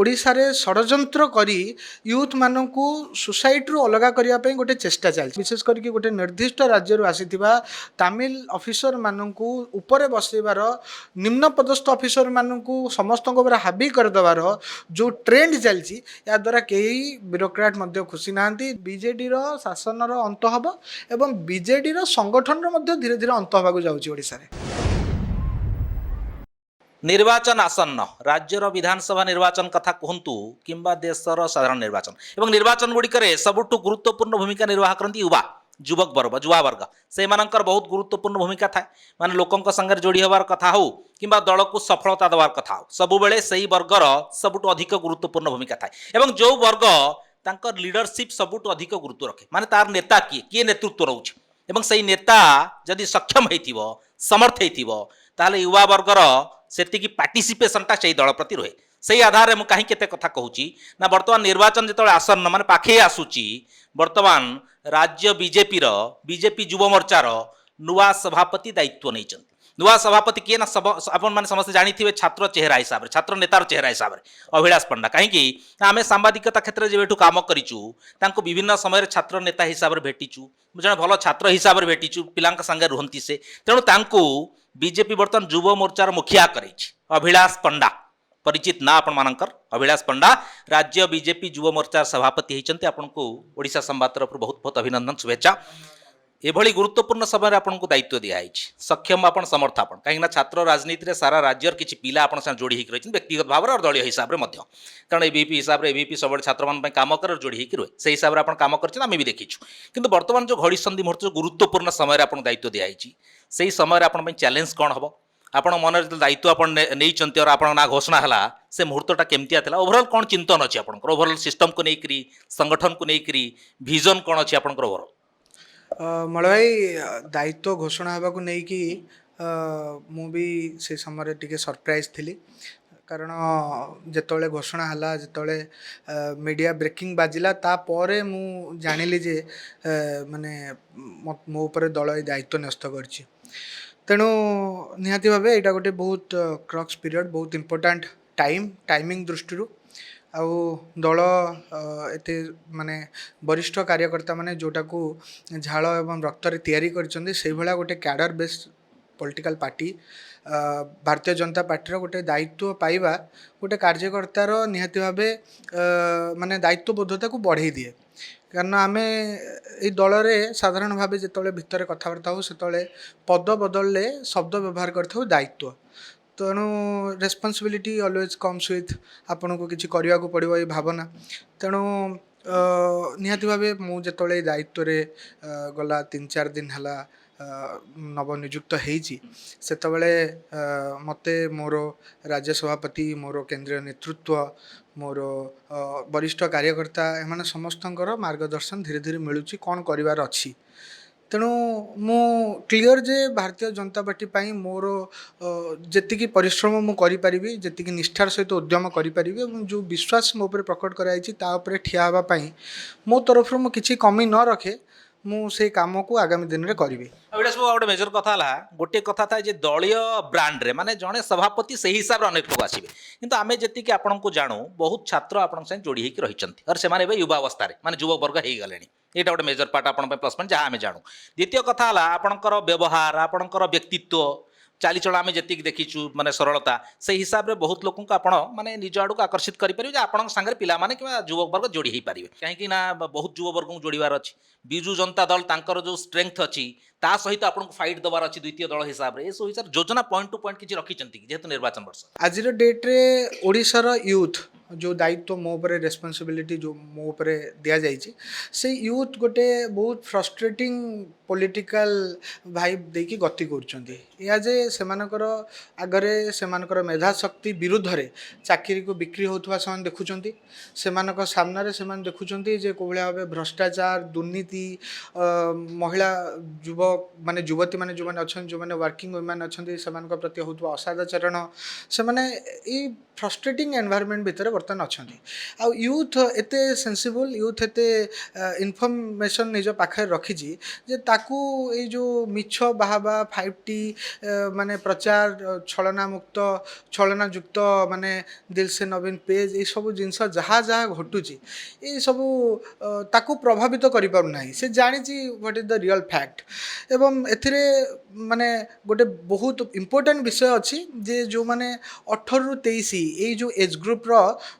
ओडिशा रे षड्यंत्र करी यूथ मानू सोसाइटी रु अलग करने गोटे चेष्टा चलती विशेष करके गोटे निर्दिष्ट राज्य आसीथिबा तमिल ऑफिसर मानू ऊपर बसैबार निम्न पदस्थ ऑफिसर मानू समस्त हाबी करदेवार जो ट्रेंड चलती या द्वारा कई ब्यूरोक्राट मध्य खुशी नाहांती बीजेडी रो शासन रो अंत हब एवं बीजेडी रो संगठन रो मध्य धीरे धीरे अंत होगा जाउची ओडिशा रे। निर्वाचन आसन्न राज्यर विधानसभा निर्वाचन कथा कहतु किंबा देशर साधारण निर्वाचन एवं निर्वाचन गुड़िक सबुठ गुरुत्वपूर्ण भूमिका निर्वाह करती युवा युवक वर्ग युवा वर्ग से बहुत गुरुत्वपूर्ण भूमिका थाए माने लोकों संगे जोड़ी हबार कथा हो किंबा दल को सफलता देवार कथा हो सबुबले से वर्गर सबुठ अधिक गुरुत्वपूर्ण भूमिका थाए एवं जो वर्ग तांकर लीडरशिप सबुठ अधिक गुरुत्व रखे माने तार नेता किए किए नेतृत्व रोचे एवं से नेता जदि सक्षम होइथिबो समर्थ होइथिबो ताले युवा वर्गर सेतिकी पार्टिसिपेशनटा से दल प्रति रहे से आधार में कहीं केते कथा कहूची ना वर्तमान निर्वाचन जो आसन्न माने पाखे आसूची वर्तमान राज्य बीजेपी युव मोर्चार नुआ सभापति दायित्व नहीं नुआ सभापति किए ना सब अपन मैंने समस्त जानी छात्र चेहरा हिसाब से छात्र नेतार चेहरा हिसाब से अभिलाष पंडा कहीं आम सांबादिकता क्षेत्र में जेठू काम करूँ विभिन्न समय छात्र नेता हिसाब से भेटीचु जड़े भल छात्र हिसाब से भेटीचु पिला संगे रुहंती से तेणु बीजेपी बर्तमान युव मोर्चार मुखिया कर अभिलाष पंडा परिचित ना आपण मानकर अभिलाष पंडा राज्य बीजेपी युव मोर्चार सभापति होती आपको ओडिशा संवाद तरफ बहुत बहुत अभिनंदन शुभेच्छा एभली गुरुत्वपूर्ण समय आपको दायित्व दिखाई सक्षम आपण समर्थ आपण कहीं छात्र राजनीति में सारा राज्यर किसी पिला आपण जोड़ी होकर रही व्यक्तिगत भाव और दलीय हिसाब से कारण एबीपी हिसाब से एबीपी सब छात्र मान काम कर जोड़ी होकर रहे से हिसाब से काम करें भी देखीचु किंतु वर्तमान जो घड़ी संधि मुहूर्त जो गुरुत्वपूर्ण समय आपको दायित्व दिखाई से ही समय आप चैलेंज कौन हम आपण मन जो दायित्व आप नहीं और आप ना घोषणा है से मुहूर्तटा केमतिया था ओभरऑल कौन चिंतन अच्छी आप ओभरऑल सिस्टम को लेकर संगठन को लेकर विजन कौन अच्छी आप ओभरऑल मल भाई दायित्व घोषणा होगा को नहीं कि मु भी से समय टिके सरप्राइज थी कारण जिते घोषणा है जिते मीडिया ब्रेकिंग बाजिला तापर मु जानिली जे माने मो ऊपर दल दायित्व न्यस्त करछि तेणु निहाती भावे यहाँ गोटे बहुत क्रक्स पीरियड बहुत इम्पोर्टाट टाइमिंग दृष्टि आउ दल एते माने वरिष्ठ कार्यकर्ता माने जोटा को झाल एवं रक्त तैयारी कर गोटे cadre based political party Bharatiya Janata party गोटे दायित्व पाइबा गोटे कार्यकर्तार निहाती भावे माने दायित्वबोधता को बढ़ई दिए कारण आम ये दल में साधारण भाव जो भितर कथबार्ता हो से पद बदलले शब्द व्यवहार कर दायित्व तेणु रेस्पॉन्सिबिलिटी ऑलवेज कम्स विथ आपन को किसी करने को पड़ो ये भावना तेणु निहाती भाव मुझे दायित्व रे गला 3-4 दिन है नवनियुक्त होते मते मोर राज्य सभापति मोर केंद्रीय नेतृत्व मोर वरिष्ठ कार्यकर्ता एमाने समस्तंकर मार्गदर्शन धीरे धीरे मिलूँ कौन करार अच्छी तेणु मु क्लियर जे भारतीय जनता पार्टी पाई मोर जी परिश्रम मु करी जी निष्ठार सहित उद्यम करी जो विश्वास मो पर प्रकट कराई ठिया हाँवाई मो तरफ मु किसी कमी न रखे मुझे काम को आगामी दिन में करी गोटे मेजर कथा गोटे कथा था जे दलीय ब्रांड रे माने जड़े सभापति से हिसाब से अनेक लोग आसवे किंतु आमे जति कि आपन को जानू बहुत छात्र आपन संग जोड़ी होकर रही और से युवा अवस्था माने युवा वर्ग हो गले यहाँ गोटे मेजर पार्ट आप प्लस पॉइंट जहाँ आम जानू द्वितीय कथा है आपणकर व्यवहार आपणकर व्यक्तित्व चालीचल आम जी देखीचु माने सरलता से हिसाब से बहुत लोक माने निज आड़ को आकर्षित करेंगे आपण सागर पिला माने कि युवा वर्ग जोड़ी हो पारे कहीं बहुत युवा वर्ग को जोड़ार अच्छी विजु जनता दल तांकर जो स्ट्रेंथ अच्छी ता सहित आपको फाइट देवार अच्छी द्वितीय दल हिसाब से सब हिसाब योजना पॉइंट टू पॉइंट किसी रखिंट जेहेतु निर्वाचन वर्ष आज डेट्रे ओडिशार यूथ जो दायित्व मो पर रेस्पॉन्सिबिलिटी जो मो पर दिया जाइए से यूथ गोटे बहुत फ्रस्ट्रेटिंग पॉलिटिकल भाइब देकी गति करजे सेमानकर आगरे सेमानकर मेधा शक्ति विरुद्ध रे चाकरी को बिक्री होता से देखुं सेमानक सामने से देखुं जे को भाव भ्रष्टाचार दुर्नीति महिला युवक माने युवती माने जो मैंने अच्छा जो मैंने वर्किंग वुमेन अच्छा से प्रति होता असादाचरण से मैंने फ्रस्ट्रेटिंग एनवायरनमेंट भितर बर्तमान अच्छा आउ यूथ एते सेंसिबल यूथ एते इनफॉरमेशन निज पाखे रखी जे ତାକୁ ଏଇ ଯେଉଁ ମିଛ ବାହାବା 5T ମାନେ ପ୍ରଚାର ଛଳନାମୁକ୍ତ ଛଳନାଯୁକ୍ତ ମାନେ ଦିଲସେ ନବୀନ ପେଜ୍ ଏଇସବୁ ଜିନିଷ ଯାହା ଯାହା ଘଟୁଛି ଏଇସବୁ ତାକୁ ପ୍ରଭାବିତ କରିପାରୁନାହିଁ। ସେ ଜାଣିଛି what is the real fact. ଏବଂ ଏଥିରେ ମାନେ ଗୋଟେ ବହୁତ ଇମ୍ପୋର୍ଟାଣ୍ଟ ବିଷୟ ଅଛି ଯେ ଯେଉଁମାନେ 18ରୁ 23 ଏଇ ଯେଉଁ ଏଜ୍ ଗ୍ରୁପ୍ର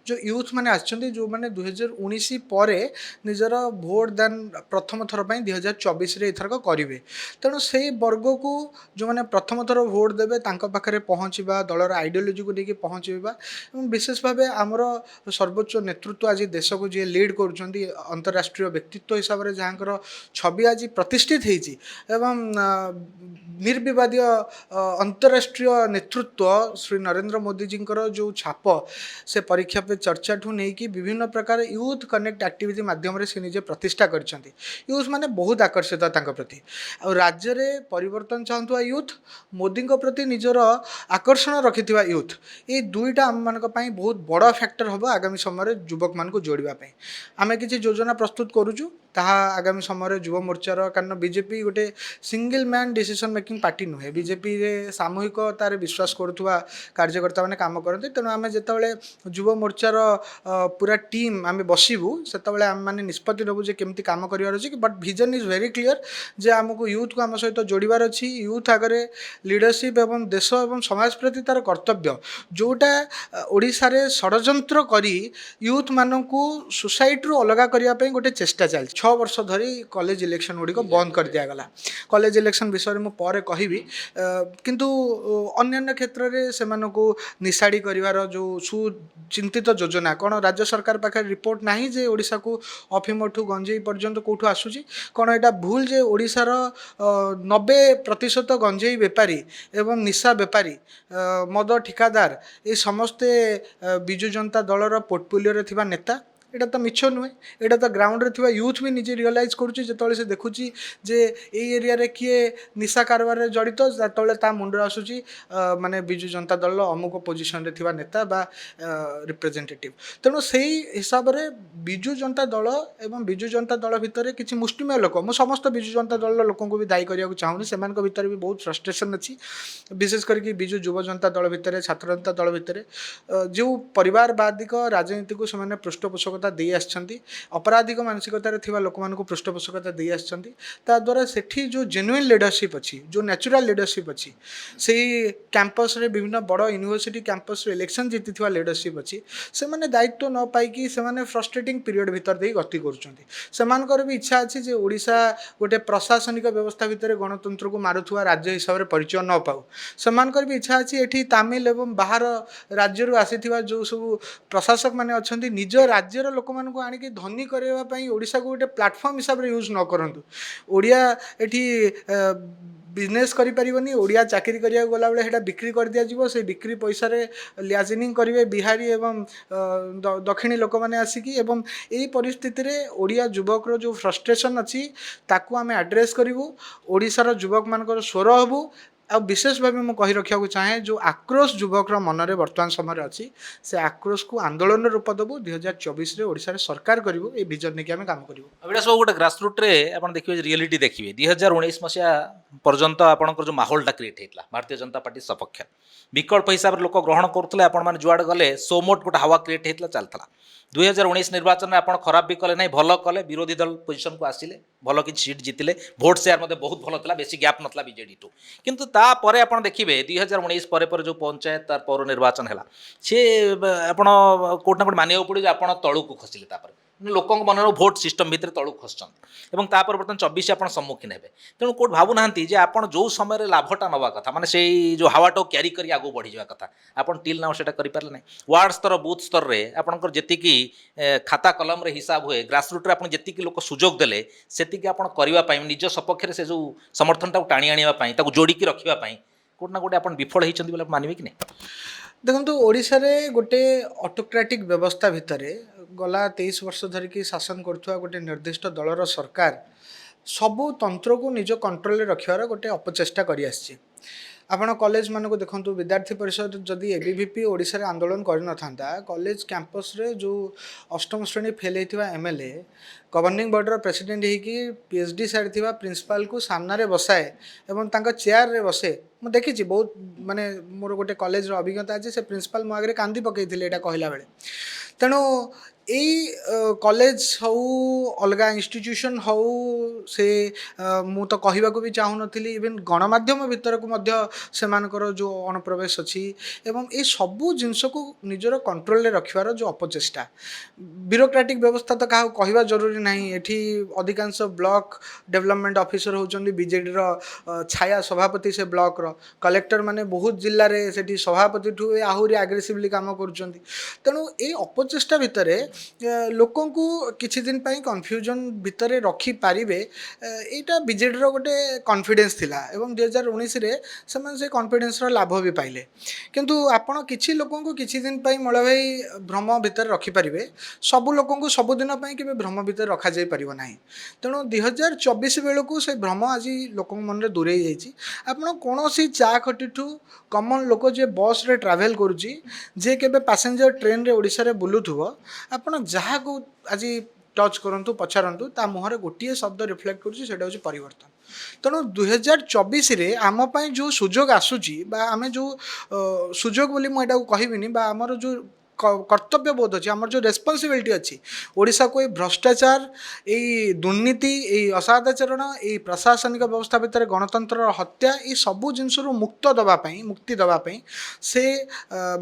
ଯେଉଁ ୟୁଥ୍ ମାନେ ଆସିଛନ୍ତି, ଯେଉଁମାନେ 2019 ପରେ ନିଜର ଭୋଟ ଦାନ ପ୍ରଥମ ଥର ପାଇଁ 2024ରେ ଏଥରକ କରିବେ। ତେଣୁ ସେଇ ବର୍ଗକୁ ଯେଉଁମାନେ ପ୍ରଥମ ଥର ଭୋଟ ଦେବେ ତାଙ୍କ ପାଖରେ ପହଞ୍ଚିବା, ଦଳର ଆଇଡ଼ିଓଲୋଜିକୁ ନେଇକି ପହଞ୍ଚିବା ଏବଂ ବିଶେଷ ଭାବେ ଆମର ସର୍ବୋଚ୍ଚ ନେତୃତ୍ୱ ଆଜି ଦେଶକୁ ଯିଏ ଲିଡ୍ କରୁଛନ୍ତି, ଅନ୍ତରାଷ୍ଟ୍ରୀୟ ବ୍ୟକ୍ତିତ୍ୱ ହିସାବରେ ଯାହାଙ୍କର ଛବି ଆଜି ପ୍ରତିଷ୍ଠିତ ହେଇଛି ଏବଂ ନିର୍ବିବାଦୀୟ ଅନ୍ତରାଷ୍ଟ୍ରୀୟ ନେତୃତ୍ୱ ଶ୍ରୀ ନରେନ୍ଦ୍ର ମୋଦିଜୀଙ୍କର ଯେଉଁ ଛାପ ସେ ପରୀକ୍ଷା ପେ ଚର୍ଚ୍ଚାଠୁ ନେଇକି ବିଭିନ୍ନ ପ୍ରକାର ୟୁଥ୍ କନେକ୍ଟ ଆକ୍ଟିଭିଟି ମାଧ୍ୟମରେ ସେ ନିଜେ ପ୍ରତିଷ୍ଠା କରିଛନ୍ତି। ୟୁଥ୍ ମାନେ ବହୁତ ଆକର୍ଷିତ ତାଙ୍କ ପ୍ରତି। ଆଉ ରାଜ୍ୟରେ ପରିବର୍ତ୍ତନ ଚାହୁଁଥିବା ୟୁଥ୍, ମୋଦିଙ୍କ ପ୍ରତି ନିଜର ଆକର୍ଷଣ ରଖିଥିବା ୟୁଥ୍, ଏଇ ଦୁଇଟା ଆମମାନଙ୍କ ପାଇଁ ବହୁତ ବଡ଼ ଫ୍ୟାକ୍ଟର ହେବ ଆଗାମୀ ସମୟରେ ଯୁବକମାନଙ୍କୁ ଯୋଡ଼ିବା ପାଇଁ। ଆମେ କିଛି ଯୋଜନା ପ୍ରସ୍ତୁତ କରୁଛୁ, ତାହା ଆଗାମୀ ସମୟରେ ଯୁବ ମୋର୍ଚ୍ଚାର, କାରଣ ବିଜେପି ଗୋଟେ single man decision making party ନୁହେଁ। ବିଜେପିରେ ସାମୂହିକତାରେ ବିଶ୍ୱାସ କରୁଥିବା କାର୍ଯ୍ୟକର୍ତ୍ତାମାନେ କାମ କରନ୍ତି। ତେଣୁ ଆମେ ଯେତେବେଳେ ଯୁବ ମୋର୍ଚ୍ଚାର ପୁରା ଟିମ୍ ଆମେ ବସିବୁ, ସେତେବେଳେ ଆମେମାନେ ନିଷ୍ପତ୍ତି ନେବୁ ଯେ କେମିତି କାମ କରିବାର ଅଛି। But vision is very clear ଯେ ଆମକୁ ୟୁଥ୍କୁ ଆମ ସହିତ ଯୋଡ଼ିବାର ଅଛି। ୟୁଥ୍ ଆଗରେ ଲିଡରସିପ୍ ଏବଂ ଦେଶ ଏବଂ ସମାଜ ପ୍ରତି ତା'ର କର୍ତ୍ତବ୍ୟ, ଯେଉଁଟା ଓଡ଼ିଶାରେ ଷଡ଼ଯନ୍ତ୍ର କରି ୟୁଥ୍ମାନଙ୍କୁ ସୋସାଇଟିରୁ ଅଲଗା କରିବା ପାଇଁ ଗୋଟେ ଚେଷ୍ଟା ଚାଲିଛି। 6 ବର୍ଷ ଧରି କଲେଜ ଇଲେକ୍ସନ୍ ଗୁଡ଼ିକ ବନ୍ଦ କରିଦିଆଗଲା। କଲେଜ ଇଲେକ୍ସନ୍ ବିଷୟରେ ମୁଁ ପରେ କହିବି, କିନ୍ତୁ ଅନ୍ୟାନ୍ୟ କ୍ଷେତ୍ରରେ ସେମାନଙ୍କୁ ନିଶାଡ଼ି କରିବାର ଯେଉଁ ସୁଚିନ୍ତିତ ଯୋଜନା, କ'ଣ ରାଜ୍ୟ ସରକାର ପାଖରେ ରିପୋର୍ଟ ନାହିଁ ଯେ ଓଡ଼ିଶାକୁ ଅଫିମଠୁ ଗଞ୍ଜେଇ ପର୍ଯ୍ୟନ୍ତ କେଉଁଠୁ ଆସୁଛି? କ'ଣ ଏଇଟା ଭୁଲ ଯେ ଓଡ଼ିଶାର 90% ଗଞ୍ଜେଇ ବେପାରୀ ଏବଂ ନିଶା ବେପାରୀ, ମଦ ଠିକାଦାର ଏ ସମସ୍ତେ ବିଜୁ ଜନତା ଦଳର ପୋର୍ଟଫୋଲିଓରେ ଥିବା ନେତା? ଏଇଟା ତ ମିଛ ନୁହେଁ। ଏଇଟା ତ ଗ୍ରାଉଣ୍ଡରେ ଥିବା ୟୁଥ୍ ବି ନିଜେ ରିଅଲାଇଜ୍ କରୁଛି। ଯେତେବେଳେ ସେ ଦେଖୁଛି ଯେ ଏଇ ଏରିଆରେ କିଏ ନିଶା କାରବାରରେ ଜଡ଼ିତ, ସେତେବେଳେ ତା ମୁଣ୍ଡରେ ଆସୁଛି ମାନେ ବିଜୁ ଜନତା ଦଳର ଅମୁକ ପୋଜିସନରେ ଥିବା ନେତା ବା ରିପ୍ରେଜେଣ୍ଟେଟିଭ୍। ତେଣୁ ସେଇ ହିସାବରେ ବିଜୁ ଜନତା ଦଳ ଏବଂ ବିଜୁ ଜନତା ଦଳ ଭିତରେ କିଛି ମୁଷ୍ଟିମେୟ ଲୋକ, ମୁଁ ସମସ୍ତ ବିଜୁ ଜନତା ଦଳର ଲୋକଙ୍କୁ ବି ଦାୟୀ କରିବାକୁ ଚାହୁଁନି, ସେମାନଙ୍କ ଭିତରେ ବି ବହୁତ ଫ୍ରଷ୍ଟ୍ରେସନ୍ ଅଛି। ବିଶେଷ କରିକି ବିଜୁ ଯୁବ ଜନତା ଦଳ ଭିତରେ, ଛାତ୍ର ଜନତା ଦଳ ଭିତରେ ଯେଉଁ ପରିବାରବାଦିକ ରାଜନୀତିକୁ ସେମାନେ ପୃଷ୍ଠପୋଷକତା ଦେଇ ଆସିଛନ୍ତି, ଅପରାଧିକ ମାନସିକତାରେ ଥିବା ଲୋକମାନଙ୍କୁ ପୃଷ୍ଠପୋଷକତା ଦେଇ ଆସିଛନ୍ତି, ତାଦ୍ୱାରା ସେଠି ଯେଉଁ ଜେନ୍ୟୁଇନ୍ ଲିଡରସିପ୍ ଅଛି, ଯେଉଁ ନ୍ୟାଚୁରାଲ୍ ଲିଡରସିପ୍ ଅଛି, ସେଇ କ୍ୟାମ୍ପସ୍ରେ ବିଭିନ୍ନ ବଡ଼ ୟୁନିଭର୍ସିଟି କ୍ୟାମ୍ପସ୍ରେ ଇଲେକ୍ସନ୍ ଜିତିଥିବା ଲିଡରସିପ୍ ଅଛି, ସେମାନେ ଦାୟିତ୍ୱ ନ ପାଇକି ସେମାନେ ଫ୍ରଷ୍ଟ୍ରେଟିଂ ପିରିୟଡ଼ ଭିତରେ ଦେଇ ଗତି କରୁଛନ୍ତି। ସେମାନଙ୍କର ବି ଇଚ୍ଛା ଅଛି ଯେ ଓଡ଼ିଶା ଗୋଟେ ପ୍ରଶାସନିକ ବ୍ୟବସ୍ଥା ଭିତରେ ଗଣତନ୍ତ୍ରକୁ ମାରୁଥିବା ରାଜ୍ୟ ହିସାବରେ ପରିଚୟ ନ ପାଉ। ସେମାନଙ୍କର ବି ଇଚ୍ଛା ଅଛି ଏଠି ତାମିଲ ଏବଂ ବାହାର ରାଜ୍ୟରୁ ଆସିଥିବା ଯେଉଁ ସବୁ ପ୍ରଶାସକମାନେ ଅଛନ୍ତି, ନିଜ ରାଜ୍ୟର ଲୋକମାନଙ୍କୁ ଆଣିକି ଧନୀ କରାଇବା ପାଇଁ ଓଡ଼ିଶାକୁ ଗୋଟେ ପ୍ଲାଟଫର୍ମ ହିସାବରେ ୟୁଜ୍ ନ କରନ୍ତୁ। ଓଡ଼ିଆ ଏଠି ବିଜନେସ୍ କରିପାରିବନି। ଓଡ଼ିଆ ଚାକିରି କରିବାକୁ ଗଲାବେଳେ ସେଇଟା ବିକ୍ରି କରିଦିଆଯିବ। ସେଇ ବିକ୍ରି ପଇସାରେ ଲିଆଜିନିଂ କରିବେ ବିହାରୀ ଏବଂ ଦକ୍ଷିଣୀ ଲୋକମାନେ ଆସିକି। ଏବଂ ଏହି ପରିସ୍ଥିତିରେ ଓଡ଼ିଆ ଯୁବକର ଯେଉଁ ଫ୍ରଷ୍ଟ୍ରେସନ୍ ଅଛି ତାକୁ ଆମେ ଆଡ୍ରେସ୍ କରିବୁ। ଓଡ଼ିଶାର ଯୁବକମାନଙ୍କର ସ୍ୱର ହେବୁ। ଆଉ ବିଶେଷ ଭାବେ ମୁଁ କହି ରଖିବାକୁ ଚାହେଁ, ଯେଉଁ ଆକ୍ରୋଶ ଯୁବକର ମନରେ ବର୍ତ୍ତମାନ ସମୟରେ ଅଛି, ସେ ଆକ୍ରୋଶକୁ ଆନ୍ଦୋଳନ ରୂପ ଦେବୁ। 2024ରେ ଓଡ଼ିଶାରେ ସରକାର କରିବୁ, এই ଭିଜନ ନେଇକି ଆମେ କାମ କରିବୁ। ଏଇଟା ସବୁ ଗୋଟେ ଗ୍ରାସରୁଟ୍ରେ ଆପଣ ଦେଖିବେ, ରିଆଲିଟି ଦେଖିବେ। 2019 ମସିହା ପର୍ଯ୍ୟନ୍ତ ଆପଣଙ୍କର ଯେଉଁ ମାହୋଲଟା କ୍ରିଏଟ୍ ହେଇଥିଲା ଭାରତୀୟ ଜନତା ପାର୍ଟି ସପକ୍ଷରେ, ବିକଳ୍ପ ହିସାବରେ ଲୋକ ଗ୍ରହଣ କରୁଥିଲେ। ଆପଣମାନେ ଯୁଆଡ଼େ ଗଲେ ସୋମୋଟ ଗୋଟେ ହାୱା କ୍ରିଏଟ୍ ହେଇଥିଲା, ଚାଲିଥିଲା। 2019 ନିର୍ବାଚନରେ ଆପଣ ଖରାପ ବି କଲେ ନାହିଁ, ଭଲ କଲେ। ବିରୋଧୀ ଦଳ ପୋଜିସନକୁ ଆସିଲେ, ଭଲ କିଛି ସିଟ୍ ଜିତିଲେ। ଭୋଟ୍ ସେୟାର ମଧ୍ୟ ବହୁତ ଭଲ ଥିଲା, ବେଶୀ ଗ୍ୟାପ୍ ନଥିଲା ବିଜେଡ଼ିଠୁ। କିନ୍ତୁ ତାପରେ ଆପଣ ଦେଖିବେ 2019 ପରେ ପରେ ଯେଉଁ ପଞ୍ଚାୟତ ତାର ପୌର ନିର୍ବାଚନ ହେଲା, ସେ ଆପଣ କେଉଁଠି ନା କେଉଁଠି ମାନିବାକୁ ପଡ଼ିବ ଯେ ଆପଣ ତଳକୁ ଖସିଲେ। ତାପରେ ଲୋକଙ୍କ ମନର ଭୋଟ୍ ସିଷ୍ଟମ୍ ଭିତରେ ତଳକୁ ଖସୁଛନ୍ତି ଏବଂ ତାପରେ ବର୍ତ୍ତମାନ 24 ଆପଣ ସମ୍ମୁଖୀନ ହେବେ। ତେଣୁ କେଉଁଠି ଭାବୁନାହାନ୍ତି ଯେ ଆପଣ ଯେଉଁ ସମୟରେ ଲାଭଟା ନେବା କଥା, ମାନେ ସେଇ ଯେଉଁ ହାୱାଟାକୁ କ୍ୟାରି କରି ଆଗକୁ ବଢ଼ିଯିବା କଥା, ଆପଣ ଟିଲ୍ ନାଉ ସେଇଟା କରିପାରିଲେ ନାହିଁ। ୱାର୍ଡ଼ ସ୍ତର, ବୁଥ୍ ସ୍ତରରେ ଆପଣଙ୍କର ଯେତିକି ଖାତା କଲମରେ ହିସାବ ହୁଏ, ଗ୍ରାସରୁଟ୍ରେ ଆପଣ ଯେତିକି ଲୋକ ସୁଯୋଗ ଦେଲେ, ସେତିକି ଆପଣ କରିବା ପାଇଁ, ନିଜ ସପକ୍ଷରେ ସେ ଯେଉଁ ସମର୍ଥନଟାକୁ ଟାଣି ଆଣିବା ପାଇଁ, ତାକୁ ଯୋଡ଼ିକି ରଖିବା ପାଇଁ କେଉଁଠି ନା କେଉଁଠି ଆପଣ ବିଫଳ ହେଇଛନ୍ତି ବୋଲି ମାନିବେ କି ନାହିଁ? ଦେଖନ୍ତୁ, ଓଡ଼ିଶାରେ ଗୋଟେ ଅଟୋକ୍ରାଟିକ୍ ବ୍ୟବସ୍ଥା ଭିତରେ ଗଲା 23 ବର୍ଷ ଧରିକି ଶାସନ କରୁଥିବା ଗୋଟେ ନିର୍ଦ୍ଦିଷ୍ଟ ଦଳର ସରକାର ସବୁ ତନ୍ତ୍ରକୁ ନିଜ କଣ୍ଟ୍ରୋଲରେ ରଖିବାର ଗୋଟେ ଅପଚେଷ୍ଟା କରିଆସିଛି। ଆପଣ କଲେଜ ମାନଙ୍କୁ ଦେଖନ୍ତୁ ବିଦ୍ୟାर्थୀ ପରିଷଦ ଯଦି ଏବିଭିପି ଓଡ଼ିଶାରେ ଆନ୍ଦୋଳନ କରିନଥାନ୍ତା କଲେଜ କ୍ୟାମ୍ପସରେ ଯେଉଁ ଅଷ୍ଟମ ଶ୍ରେଣୀ ଫେଲ୍ ହେଇଥିବା ଏମ୍ଏଲ୍ଏ ଗଭର୍ଣ୍ଣିଂ ବଡ଼ିର ପ୍ରେସିଡେଣ୍ଟ ହେଇକି ପିଏଚ୍ଡି ସାରିଥିବା ପ୍ରିନ୍ସିପାଲକୁ ସାମ୍ନାରେ ବସାଏ ଏବଂ ତାଙ୍କ ଚେୟାରରେ ବସେ ମୁଁ ଦେଖିଛି ବହୁତ ମାନେ ମୋର ଗୋଟେ କଲେଜର ଅଭିଜ୍ଞତା ଅଛି ସେ ପ୍ରିନ୍ସିପାଲ ମୋ ଆଗରେ କାନ୍ଦି ପକାଇଥିଲେ ଏଇଟା କହିଲା ବେଳେ ତେଣୁ ଏଇ କଲେଜ ହଉ ଅଲଗା ଇନଷ୍ଟିଟ୍ୟୁସନ୍ ହଉ ସେ ମୁଁ ତ କହିବାକୁ ବି ଚାହୁଁନଥିଲି ଇଭେନ୍ ଗଣମାଧ୍ୟମ ଭିତରକୁ ମଧ୍ୟ ସେମାନଙ୍କର ଯେଉଁ ଅନୁପ୍ରବେଶ ଅଛି ଏବଂ ଏ ସବୁ ଜିନିଷକୁ ନିଜର କଣ୍ଟ୍ରୋଲରେ ରଖିବାର ଯେଉଁ ଅପଚେଷ୍ଟା ବ୍ୟୁରୋକ୍ରାଟିକ୍ ବ୍ୟବସ୍ଥା ତ କାହାକୁ କହିବା ଜରୁରୀ ନାହିଁ ଏଠି ଅଧିକାଂଶ ବ୍ଲକ ଡେଭଲପମେଣ୍ଟ ଅଫିସର ହେଉଛନ୍ତି ବିଜେଡ଼ିର ଛାୟା ସଭାପତି ସେ ବ୍ଲକର କଲେକ୍ଟର ମାନେ ବହୁତ ଜିଲ୍ଲାରେ ସେଠି ସଭାପତିଠୁ ଆହୁରି ଆଗ୍ରେସିଭଲି କାମ କରୁଛନ୍ତି ତେଣୁ ଏଇ ଅପଚେଷ୍ଟା ଭିତରେ ଲୋକଙ୍କୁ କିଛି ଦିନ ପାଇଁ କନଫ୍ୟୁଜନ୍ ଭିତରେ ରଖିପାରିବେ ଏଇଟା ବିଜେଡ଼ିର ଗୋଟେ କନଫିଡେନ୍ସ ଥିଲା ଏବଂ 2019ରେ ସେମାନେ ସେ କନଫିଡେନ୍ସର ଲାଭ ବି ପାଇଲେ କିନ୍ତୁ ଆପଣ କିଛି ଲୋକଙ୍କୁ କିଛି ଦିନ ପାଇଁ ମଳ ଭାଇ ଭ୍ରମ ଭିତରେ ରଖିପାରିବେ ସବୁ ଲୋକଙ୍କୁ ସବୁଦିନ ପାଇଁ କେବେ ଭ୍ରମ ଭିତରେ ରଖାଯାଇପାରିବ ନାହିଁ ତେଣୁ 2024 ବେଳକୁ ସେ ଭ୍ରମ ଆଜି ଲୋକଙ୍କ ମନରେ ଦୂରେଇ ଯାଇଛି ଆପଣ କୌଣସି ଚା ଖଟିଠୁ କମନ୍ ଲୋକ ଯିଏ ବସ୍ରେ ଟ୍ରାଭେଲ୍ କରୁଛି ଯିଏ କେବେ ପାସେଞ୍ଜର ଟ୍ରେନ୍ରେ ଓଡ଼ିଶାରେ ବୁଲୁଥିବ ଆପଣ ଯାହାକୁ ଆଜି ଟଚ୍ କରନ୍ତୁ ପଚାରନ୍ତୁ ତା ମୁହଁରେ ଗୋଟିଏ ଶବ୍ଦ ରିଫ୍ଲେକ୍ଟ କରୁଛି ସେଇଟା ହେଉଛି ପରିବର୍ତ୍ତନ ତେଣୁ 2024ରେ ଆମ ପାଇଁ ଯେଉଁ ସୁଯୋଗ ଆସୁଛି ବା ଆମେ ଯେଉଁ ସୁଯୋଗ ବୋଲି ମୁଁ ଏଟାକୁ କହିବିନି ବା ଆମର ଯେଉଁ କର୍ତ୍ତବ୍ୟବୋଧ ଅଛି ଆମର ଯେଉଁ ରେସ୍ପନ୍ସିବିଲିଟି ଅଛି ଓଡ଼ିଶାକୁ ଏଇ ଭ୍ରଷ୍ଟାଚାର ଏଇ ଦୁର୍ନୀତି ଏଇ ଅସଦାଚରଣ ଏଇ ପ୍ରଶାସନିକ ବ୍ୟବସ୍ଥା ଭିତରେ ଗଣତନ୍ତ୍ରର ହତ୍ୟା ଏଇ ସବୁ ଜିନିଷରୁ ମୁକ୍ତି ଦେବା ପାଇଁ ସେ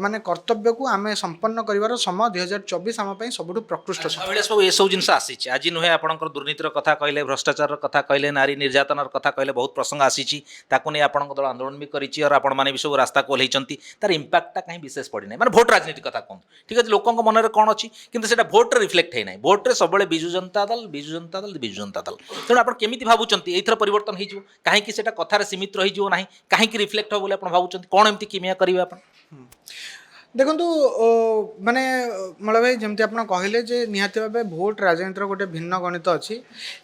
ମାନେ କର୍ତ୍ତବ୍ୟକୁ ଆମେ ସମ୍ପନ୍ନ କରିବାର ସମୟ 2024 ଆମ ପାଇଁ ସବୁଠୁ ପ୍ରକୃଷ୍ଟ ସମୟ ଅଭିଳାଷ ବାବୁ ଏସବୁ ଜିନିଷ ଆସିଛି ଆଜି ନୁହେଁ ଆପଣଙ୍କର ଦୁର୍ନୀତିର କଥା କହିଲେ ଭ୍ରଷ୍ଟାଚାରର କଥା କହିଲେ ନାରୀ ନିର୍ଯାତନାର କଥା କହିଲେ ବହୁତ ପ୍ରସଙ୍ଗ ଆସିଛି ତାକୁ ନେଇ ଆପଣଙ୍କ ଦଳ ଆନ୍ଦୋଳନ ବି କରିଛି ଆଉ ଆପଣମାନେ ବି ସବୁ ରାସ୍ତାକୁ ଓହ୍ଲେଇଛନ୍ତି ତାର ଇମ୍ପାକ୍ଟଟା କାହିଁ ବିଶେଷ ପଡ଼ିନାହିଁ ମାନେ ଭୋଟ ରାଜନୀତି କଥା କୁହନ୍ତୁ ଠିକ୍ ଅଛି ଲୋକଙ୍କ ମନରେ କ'ଣ ଅଛି କିନ୍ତୁ ସେଇଟା ଭୋଟରେ ରିଫ୍ଲେକ୍ଟ ହେଇନାହିଁ ଭୋଟରେ ସବୁବେଳେ ବିଜୁ ଜନତା ଦଳ ବିଜୁ ଜନତା ଦଳ ବିଜୁ ଜନତା ଦଳ ତେଣୁ ଆପଣ କେମିତି ଭାବୁଛନ୍ତି ଏଇଥର ପରିବର୍ତ୍ତନ ହେଇଯିବ କାହିଁକି ସେଇଟା କଥାରେ ସୀମିତ ରହିଯିବ ନାହିଁ କାହିଁକି ରିଫ୍ଲେକ୍ଟ ହେବ ବୋଲି ଆପଣ ଭାବୁଛନ୍ତି କ'ଣ ଏମିତି କିମିଆ କରିବେ ଆପଣ ଦେଖନ୍ତୁ ମାନେ ମଳ ଭାଇ ଯେମିତି ଆପଣ କହିଲେ ଯେ ନିହାତି ଭାବେ ଭୋଟ ରାଜନୀତିର ଗୋଟେ ଭିନ୍ନ ଗଣିତ ଅଛି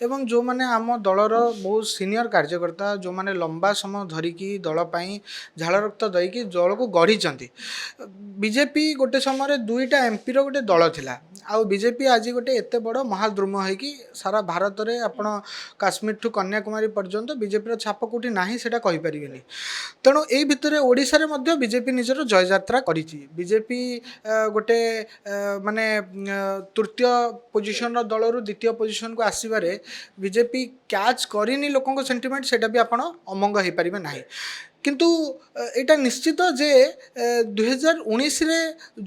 ଏବଂ ଯେଉଁମାନେ ଆମ ଦଳର ବହୁତ ସିନିୟର କାର୍ଯ୍ୟକର୍ତ୍ତା ଯେଉଁମାନେ ଲମ୍ବା ସମୟ ଧରିକି ଦଳ ପାଇଁ ଝାଳ ରକ୍ତ ଦେଇକି ଦଳକୁ ଗଢ଼ିଛନ୍ତି ବିଜେପି ଗୋଟେ ସମୟରେ 2ଟା ଏମ୍ପିର ଗୋଟେ ଦଳ ଥିଲା ଆଉ ବିଜେପି ଆଜି ଗୋଟେ ଏତେ ବଡ଼ ମହାଦ୍ରୁମ ହେଇକି ସାରା ଭାରତରେ ଆପଣ କାଶ୍ମୀରଠୁ କନ୍ୟାକୁମାରୀ ପର୍ଯ୍ୟନ୍ତ ବିଜେପିର ଛାପ କେଉଁଠି ନାହିଁ ସେଇଟା କହିପାରିବେନି ତେଣୁ ଏଇ ଭିତରେ ଓଡ଼ିଶାରେ ମଧ୍ୟ ବିଜେପି ନିଜର ଜୟଯାତ୍ରା କରିଛି ବିଜେପି ଗୋଟେ ମାନେ ତୃତୀୟ ପୋଜିସନର ଦଳରୁ ଦ୍ୱିତୀୟ ପୋଜିସନକୁ ଆସିବାରେ ବିଜେପି କ୍ୟାଚ୍ କରିନି ଲୋକଙ୍କ ସେଣ୍ଟିମେଣ୍ଟ ସେଇଟା ବି ଆପଣ ଅମଙ୍ଗ ହେଇପାରିବେ ନାହିଁ କିନ୍ତୁ ଏଇଟା ନିଶ୍ଚିତ ଯେ 2019ରେ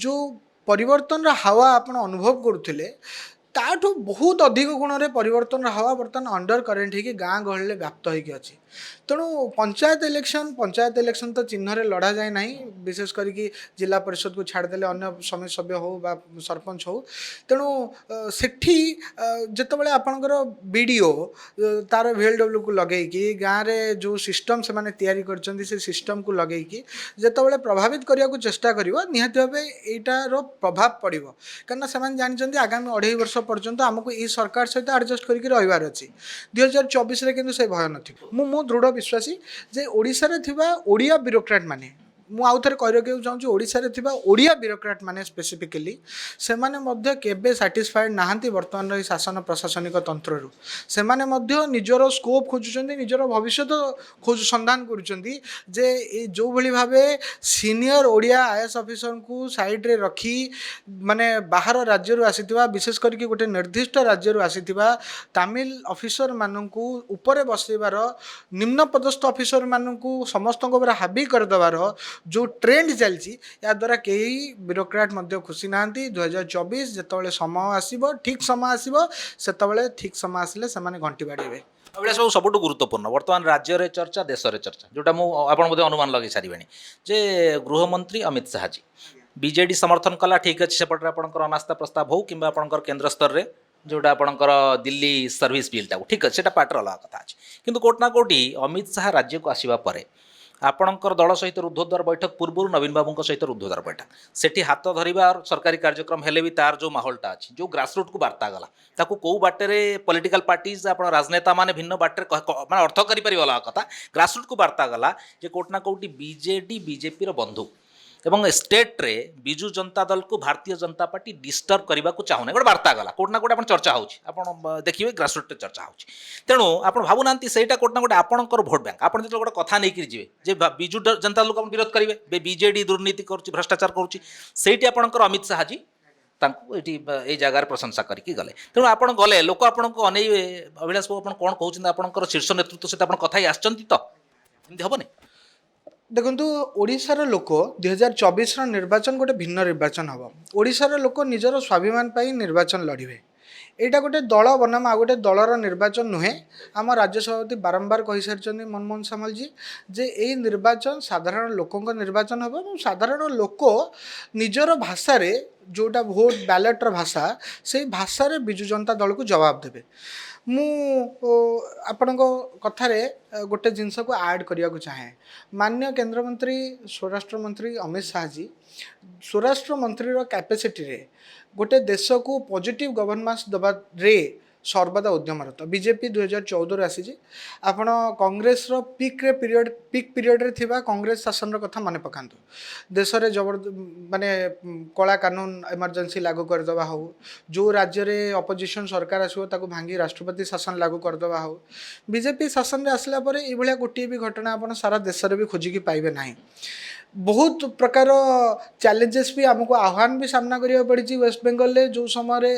ଯେଉଁ ପରିବର୍ତ୍ତନର ହାୱା ଆପଣ ଅନୁଭବ କରୁଥିଲେ ତାଠୁ ବହୁତ ଅଧିକ ଗୁଣରେ ପରିବର୍ତ୍ତନର ହାୱା ବର୍ତ୍ତମାନ ଅଣ୍ଡର କରେଣ୍ଟ ହେଇକି ଗାଁ ଗହଳିରେ ବ୍ୟାପ୍ତ ହେଇକି ଅଛି ତେଣୁ ପଞ୍ଚାୟତ ଇଲେକ୍ସନ୍ ତ ଚିହ୍ନରେ ଲଢ଼ାଯାଏ ନାହିଁ ବିଶେଷ କରିକି ଜିଲ୍ଲା ପରିଷଦକୁ ଛାଡ଼ିଦେଲେ ଅନ୍ୟ ସମିତି ସଭ୍ୟ ହେଉ ବା ସରପଞ୍ଚ ହେଉ ତେଣୁ ସେଠି ଯେତେବେଳେ ଆପଣଙ୍କର ବିଡ଼ିଓ ତାର VLWକୁ ଲଗେଇକି ଗାଁରେ ଯେଉଁ ସିଷ୍ଟମ୍ ସେମାନେ ତିଆରି କରିଛନ୍ତି ସେ ସିଷ୍ଟମ୍କୁ ଲଗେଇକି ଯେତେବେଳେ ପ୍ରଭାବିତ କରିବାକୁ ଚେଷ୍ଟା କରିବ ନିହାତି ଭାବେ ଏଇଟାର ପ୍ରଭାବ ପଡ଼ିବ କାରଣ ସେମାନେ ଜାଣିଛନ୍ତି ଆଗାମୀ 2.5 ବର୍ଷ ପର୍ଯ୍ୟନ୍ତ ଆମକୁ ଏଇ ସରକାର ସହିତ ଆଡ଼ଜଷ୍ଟ କରିକି ରହିବାର ଅଛି 2024ରେ କିନ୍ତୁ ସେ ଭୟ ନଥିବ ମୁଁ ଦୃଢ଼ ବିଶ୍ୱାସୀ ଯେ ଓଡ଼ିଶାରେ ଥିବା ଓଡ଼ିଆ ବ୍ୟୁରୋକ୍ରାଟ୍ ମାନେ ମୁଁ ଆଉ ଥରେ କହି ରଖିବାକୁ ଚାହୁଁଛି ଓଡ଼ିଶାରେ ଥିବା ଓଡ଼ିଆ ବ୍ୟୁରୋକ୍ରାଟ୍ ମାନେ ସ୍ପେସିଫିକାଲି ସେମାନେ ମଧ୍ୟ କେବେ ସାଟିସ୍ଫାଏଡ୍ ନାହାନ୍ତି ବର୍ତ୍ତମାନର ଏହି ଶାସନ ପ୍ରଶାସନିକ ତନ୍ତ୍ରରୁ ସେମାନେ ମଧ୍ୟ ନିଜର ସ୍କୋପ୍ ଖୋଜୁଛନ୍ତି ନିଜର ଭବିଷ୍ୟତ ସନ୍ଧାନ କରୁଛନ୍ତି ଯେ ଏଇ ଯେଉଁଭଳି ଭାବେ ସିନିୟର ଓଡ଼ିଆ IAS ଅଫିସରଙ୍କୁ ସାଇଡ଼୍ରେ ରଖି ମାନେ ବାହାର ରାଜ୍ୟରୁ ଆସିଥିବା ବିଶେଷ କରିକି ଗୋଟେ ନିର୍ଦ୍ଦିଷ୍ଟ ରାଜ୍ୟରୁ ଆସିଥିବା ତାମିଲ ଅଫିସରମାନଙ୍କୁ ଉପରେ ବସାଇବାର ନିମ୍ନ ପଦସ୍ଥ ଅଫିସରମାନଙ୍କୁ ସମସ୍ତଙ୍କ ଉପରେ ହାବି କରିଦେବାର ଯେଉଁ ଟ୍ରେଣ୍ଡ ଚାଲିଛି ଏହାଦ୍ୱାରା କେହି ବ୍ୟୁରୋକ୍ରାଟ୍ ମଧ୍ୟ ଖୁସି ନାହାନ୍ତି 2024 ଯେତେବେଳେ ସମୟ ଆସିବ ଠିକ୍ ସମୟ ଆସିବ ସେତେବେଳେ ଠିକ୍ ସମୟ ଆସିଲେ ସେମାନେ ଘଣ୍ଟି ବାଡ଼େଇବେ ଅଭିଳାଷ ବାବୁ ସବୁଠୁ ଗୁରୁତ୍ୱପୂର୍ଣ୍ଣ ବର୍ତ୍ତମାନ ରାଜ୍ୟରେ ଚର୍ଚ୍ଚା ଦେଶରେ ଚର୍ଚ୍ଚା ଯେଉଁଟା ମୁଁ ଆପଣ ବୋଧେ ଅନୁମାନ ଲଗାଇ ସାରିବେଣି ଯେ ଗୃହମନ୍ତ୍ରୀ ଅମିତ ଶାହାଜୀ ବିଜେଡ଼ି ସମର୍ଥନ କଲା ଠିକ୍ ଅଛି ସେପଟରେ ଆପଣଙ୍କର ଅନାସ୍ଥା ପ୍ରସ୍ତାବ ହେଉ କିମ୍ବା ଆପଣଙ୍କର କେନ୍ଦ୍ର ସ୍ତରରେ ଯେଉଁଟା ଆପଣଙ୍କର ଦିଲ୍ଲୀ ସର୍ଭିସ୍ ବିଲ୍ଟାକୁ ଠିକ୍ ଅଛି ସେଇଟା ପାର୍ଟର ଅଲଗା କଥା ଅଛି କିନ୍ତୁ କୋଉଠି ନା କୋଉଠି ଅମିତ ଶାହା ରାଜ୍ୟକୁ ଆସିବା ପରେ ଆପଣଙ୍କର ଦଳ ସହିତ ରୁଦ୍ଧଦ୍ୱାର ବୈଠକ ପୂର୍ବରୁ ନବୀନ ବାବୁଙ୍କ ସହିତ ରୁଦ୍ଧଦ୍ୱାର ବୈଠକ ସେଠି ହାତ ଧରିବାର ସରକାରୀ କାର୍ଯ୍ୟକ୍ରମ ହେଲେ ବି ତାର ଯେଉଁ ମାହୋଲଟା ଅଛି ଯେଉଁ ଗ୍ରାସରୁଟ୍କୁ ବାର୍ତ୍ତା ଗଲା ତାକୁ କେଉଁ ବାଟରେ ପଲିଟିକାଲ ପାର୍ଟିଜ ଆପଣ ରାଜନେତା ମାନେ ଭିନ୍ନ ବାଟରେ ମାନେ ଅର୍ଥ କରିପାରିବ ଅଲଗା କଥା ଗ୍ରାସରୁଟ୍କୁ ବାର୍ତ୍ତା ଗଲା ଯେ କେଉଁଠି ନା କେଉଁଠି ବିଜେଡି ବିଜେପିର ବନ୍ଧୁ ଏବଂ ଷ୍ଟେଟ୍ରେ ବିଜୁ ଜନତା ଦଳକୁ ଭାରତୀୟ ଜନତା ପାର୍ଟି ଡିଷ୍ଟର୍ବ କରିବାକୁ ଚାହୁଁନି ଗୋଟେ ବାର୍ତ୍ତା ଗଲା କେଉଁଠି ନା କେଉଁଠି ଆପଣ ଚର୍ଚ୍ଚା ହେଉଛି ଆପଣ ଦେଖିବେ ଗ୍ରାସରୁଟ୍ରେ ଚର୍ଚ୍ଚା ହେଉଛି ତେଣୁ ଆପଣ ଭାବୁନାହାନ୍ତି ସେଇଟା କେଉଁଠି ନା ଗୋଟେ ଆପଣଙ୍କର ଭୋଟ୍ ବ୍ୟାଙ୍କ ଆପଣ ଯେତେବେଳେ ଗୋଟେ କଥା ନେଇକି ଯିବେ ଯେ ବିଜୁ ଜନତା ଦଳକୁ ଆପଣ ବିରୋଧ କରିବେ ବିଜେଡି ଦୁର୍ନୀତି କରୁଛି ଭ୍ରଷ୍ଟାଚାର କରୁଛି ସେଇଠି ଆପଣଙ୍କର ଅମିତ ଶାହାଜୀ ତାଙ୍କୁ ଏଠି ଏଇ ଜାଗାରେ ପ୍ରଶଂସା କରିକି ଗଲେ ତେଣୁ ଆପଣ ଗଲେ ଲୋକ ଆପଣଙ୍କୁ ଅନେଇବେ ଅଭିଳାଷ ବାବୁ ଆପଣ କ'ଣ କହୁଛନ୍ତି ଆପଣଙ୍କର ଶୀର୍ଷ ନେତୃତ୍ୱ ସହିତ ଆପଣ କଥା ହେଇ ଆସିଛନ୍ତି ତ ଏମିତି ହେବନି ଦେଖନ୍ତୁ ଓଡ଼ିଶାର ଲୋକ 2024ର ନିର୍ବାଚନ ଗୋଟେ ଭିନ୍ନ ନିର୍ବାଚନ ହେବ ଓଡ଼ିଶାର ଲୋକ ନିଜର ସ୍ୱାଭିମାନ ପାଇଁ ନିର୍ବାଚନ ଲଢ଼ିବେ ଏଇଟା ଗୋଟେ ଦଳ ବନାମ ଆଉ ଗୋଟେ ଦଳର ନିର୍ବାଚନ ନୁହେଁ ଆମ ରାଜ୍ୟ ସଭାପତି ବାରମ୍ବାର କହିସାରିଛନ୍ତି ମନମୋହନ ସାମଲଜୀ ଯେ ଏଇ ନିର୍ବାଚନ ସାଧାରଣ ଲୋକଙ୍କ ନିର୍ବାଚନ ହେବ ଏବଂ ସାଧାରଣ ଲୋକ ନିଜର ଭାଷାରେ ଯେଉଁଟା ଭୋଟ ବ୍ୟାଲେଟ୍ର ଭାଷା ସେଇ ଭାଷାରେ ବିଜୁ ଜନତା ଦଳକୁ ଜବାବ ଦେବେ ମୁଁ ଆପଣଙ୍କ କଥାରେ ଗୋଟେ ଜିନିଷକୁ ଆଡ଼୍ କରିବାକୁ ଚାହେଁ ମାନ୍ୟ କେନ୍ଦ୍ରମନ୍ତ୍ରୀ ସ୍ୱରାଷ୍ଟ୍ର ମନ୍ତ୍ରୀ ଅମିତ ଶାହାଜୀ ସ୍ୱରାଷ୍ଟ୍ର ମନ୍ତ୍ରୀର କ୍ୟାପାସିଟିରେ ଗୋଟେ ଦେଶକୁ ପଜିଟିଭ୍ ଗଭର୍ଣ୍ଣାନ୍ସ ଦେବାରେ ସର୍ବଦା ଉଦ୍ୟମରତ ବିଜେପି 2014ରୁ ଆସିଛି ଆପଣ କଂଗ୍ରେସର ପିକ୍ ପିରିୟଡ଼ରେ ଥିବା କଂଗ୍ରେସ ଶାସନର କଥା ମନେ ପକାନ୍ତୁ ଦେଶରେ ମାନେ କଳା କାନୁନ ଏମର୍ଜେନ୍ସି ଲାଗୁ କରିଦେବା ହେଉ ଯେଉଁ ରାଜ୍ୟରେ ଅପୋଜିସନ୍ ସରକାର ଆସିବ ତାକୁ ଭାଙ୍ଗି ରାଷ୍ଟ୍ରପତି ଶାସନ ଲାଗୁ କରିଦେବା ହେଉ ବିଜେପି ଶାସନରେ ଆସିଲା ପରେ ଏଇଭଳିଆ ଗୋଟିଏ ବି ଘଟଣା ଆପଣ ସାରା ଦେଶରେ ବି ଖୋଜିକି ପାଇବେ ନାହିଁ ବହୁତ ପ୍ରକାର ଚ୍ୟାଲେଞ୍ଜେସ୍ ବି ଆମକୁ ଆହ୍ୱାନ ବି ସାମ୍ନା କରିବାକୁ ପଡ଼ିଛି ୱେଷ୍ଟବେଙ୍ଗଲରେ ଯେଉଁ ସମୟରେ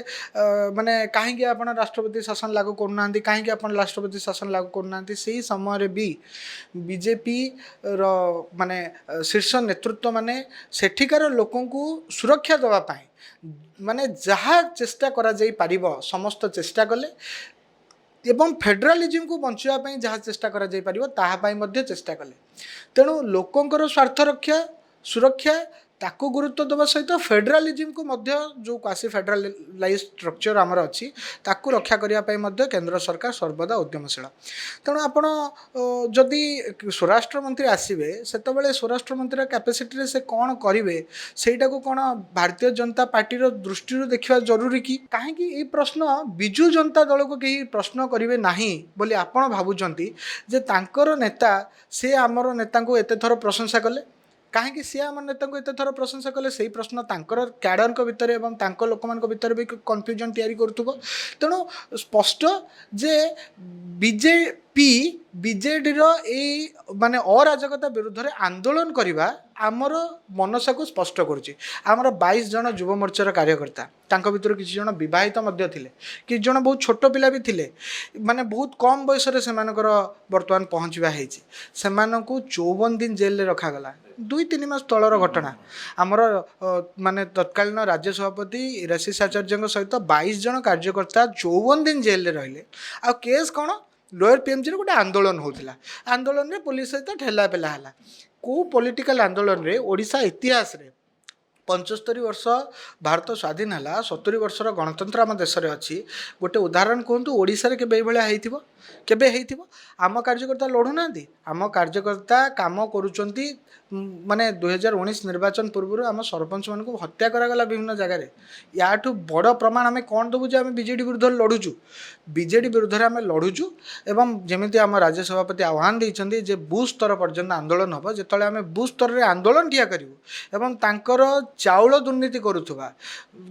ମାନେ କାହିଁକି ଆପଣ ରାଷ୍ଟ୍ରପତି ଶାସନ ଲାଗୁ କରୁନାହାନ୍ତି କାହିଁକି ଆପଣ ରାଷ୍ଟ୍ରପତି ଶାସନ ଲାଗୁ କରୁନାହାନ୍ତି ସେହି ସମୟରେ ବି ବିଜେପିର ମାନେ ଶୀର୍ଷ ନେତୃତ୍ୱ ମାନେ ସେଠିକାର ଲୋକଙ୍କୁ ସୁରକ୍ଷା ଦେବା ପାଇଁ ମାନେ ଯାହା ଚେଷ୍ଟା କରାଯାଇପାରିବ ସମସ୍ତ ଚେଷ୍ଟା କଲେ ଏବଂ ଫେଡେରାଲିଜିମକୁ ବଞ୍ଚିବା ପାଇଁ ଯାହା ଚେଷ୍ଟା କରାଯାଇପାରିବ ତାହା ପାଇଁ ମଧ୍ୟ ଚେଷ୍ଟା କଲେ ତେଣୁ ଲୋକଙ୍କର ସ୍ୱାର୍ଥ ରକ୍ଷା ସୁରକ୍ଷା ତାକୁ ଗୁରୁତ୍ୱ ଦେବା ସହିତ ଫେଡେରାଲିଜିମକୁ ମଧ୍ୟ ଯେଉଁ କ୍ୱାସି ଫେଡେରାଲାଇଜ୍ ଷ୍ଟ୍ରକ୍ଚର ଆମର ଅଛି ତାକୁ ରକ୍ଷା କରିବା ପାଇଁ ମଧ୍ୟ କେନ୍ଦ୍ର ସରକାର ସର୍ବଦା ଉଦ୍ୟମଶୀଳ ତେଣୁ ଆପଣ ଯଦି ସ୍ୱରାଷ୍ଟ୍ରମନ୍ତ୍ରୀ ଆସିବେ ସେତେବେଳେ ସ୍ୱରାଷ୍ଟ୍ରମନ୍ତ୍ରୀର କ୍ୟାପାସିଟିରେ ସେ କ'ଣ କରିବେ ସେଇଟାକୁ କ'ଣ ଭାରତୀୟ ଜନତା ପାର୍ଟିର ଦୃଷ୍ଟିରୁ ଦେଖିବା ଜରୁରୀ କି କାହିଁକି ଏଇ ପ୍ରଶ୍ନ ବିଜୁ ଜନତା ଦଳକୁ କେହି ପ୍ରଶ୍ନ କରିବେ ନାହିଁ ବୋଲି ଆପଣ ଭାବୁଛନ୍ତି ଯେ ତାଙ୍କର ନେତା ସେ ଆମର ନେତାଙ୍କୁ ଏତେ ଥର ପ୍ରଶଂସା କଲେ କାହିଁକି ସିଏ ଆମ ନେତାଙ୍କୁ ଏତେ ଥର ପ୍ରଶଂସା କଲେ ସେଇ ପ୍ରଶ୍ନ ତାଙ୍କର କ୍ୟାଡରଙ୍କ ଭିତରେ ଏବଂ ତାଙ୍କ ଲୋକମାନଙ୍କ ଭିତରେ ବି କନଫ୍ୟୁଜନ୍ ତିଆରି କରୁଥିବ ତେଣୁ ସ୍ପଷ୍ଟ ଯେ ବିଜେଡ଼ିର ଏଇ ମାନେ ଅରାଜକତା ବିରୁଦ୍ଧରେ ଆନ୍ଦୋଳନ କରିବା ଆମର ମନସାକୁ ସ୍ପଷ୍ଟ କରୁଛି ଆମର 22 ଜଣ ଯୁବ ମୋର୍ଚ୍ଚାର କାର୍ଯ୍ୟକର୍ତ୍ତା ତାଙ୍କ ଭିତରୁ କିଛି ଜଣ ବିବାହିତ ମଧ୍ୟ ଥିଲେ କିଛି ଜଣ ବହୁତ ଛୋଟ ପିଲା ବି ଥିଲେ ମାନେ ବହୁତ କମ୍ ବୟସରେ ସେମାନଙ୍କର ବର୍ତ୍ତମାନ ପହଞ୍ଚିବା ହେଇଛି ସେମାନଙ୍କୁ 54 ଦିନ ଜେଲରେ ରଖାଗଲା 2-3 ମାସ ତଳର ଘଟଣା ଆମର ମାନେ ତତ୍କାଳୀନ ରାଜ୍ୟ ସଭାପତି ଇରାଶିଷ ଆଚାର୍ଯ୍ୟଙ୍କ ସହିତ 22 ଜଣ କାର୍ଯ୍ୟକର୍ତ୍ତା 54 ଦିନ ଜେଲରେ ରହିଲେ ଆଉ କେସ୍ କ'ଣ ଲୋୟର ପିଏମ୍ଜିରେ ଗୋଟେ ଆନ୍ଦୋଳନ ହେଉଥିଲା ଆନ୍ଦୋଳନରେ ପୁଲିସ ସହିତ ଠେଲାପେଲା ହେଲା କେଉଁ ପଲିଟିକାଲ ଆନ୍ଦୋଳନରେ ଓଡ଼ିଶା ଇତିହାସରେ 75 ବର୍ଷ ଭାରତ ସ୍ୱାଧୀନ ହେଲା 70 ବର୍ଷର ଗଣତନ୍ତ୍ର ଆମ ଦେଶରେ ଅଛି ଗୋଟେ ଉଦାହରଣ କୁହନ୍ତୁ ଓଡ଼ିଶାରେ କେବେ ଏଇଭଳିଆ ହେଇଥିବ କେବେ ହେଇଥିବ ଆମ କାର୍ଯ୍ୟକର୍ତ୍ତା ଲଢ଼ୁନାହାନ୍ତି ଆମ କାର୍ଯ୍ୟକର୍ତ୍ତା କାମ କରୁଛନ୍ତି ମାନେ 2019 ନିର୍ବାଚନ ପୂର୍ବରୁ ଆମ ସରପଞ୍ଚମାନଙ୍କୁ ହତ୍ୟା କରାଗଲା ବିଭିନ୍ନ ଜାଗାରେ ୟାଠୁ ବଡ଼ ପ୍ରମାଣ ଆମେ କ'ଣ ଦେବୁ ଯେ ଆମେ ବିଜେଡ଼ି ବିରୁଦ୍ଧରେ ଲଢ଼ୁଛୁ ବିଜେଡ଼ି ବିରୁଦ୍ଧରେ ଆମେ ଲଢ଼ୁଛୁ ଏବଂ ଯେମିତି ଆମ ରାଜ୍ୟ ସଭାପତି ଆହ୍ୱାନ ଦେଇଛନ୍ତି ଯେ ବୁଥ୍ ସ୍ତର ପର୍ଯ୍ୟନ୍ତ ଆନ୍ଦୋଳନ ହେବ ଯେତେବେଳେ ଆମେ ବୁଥ୍ ସ୍ତରରେ ଆନ୍ଦୋଳନ ଠିଆ କରିବୁ ଏବଂ ତାଙ୍କର ଚାଉଳ ଦୁର୍ନୀତି କରୁଥିବା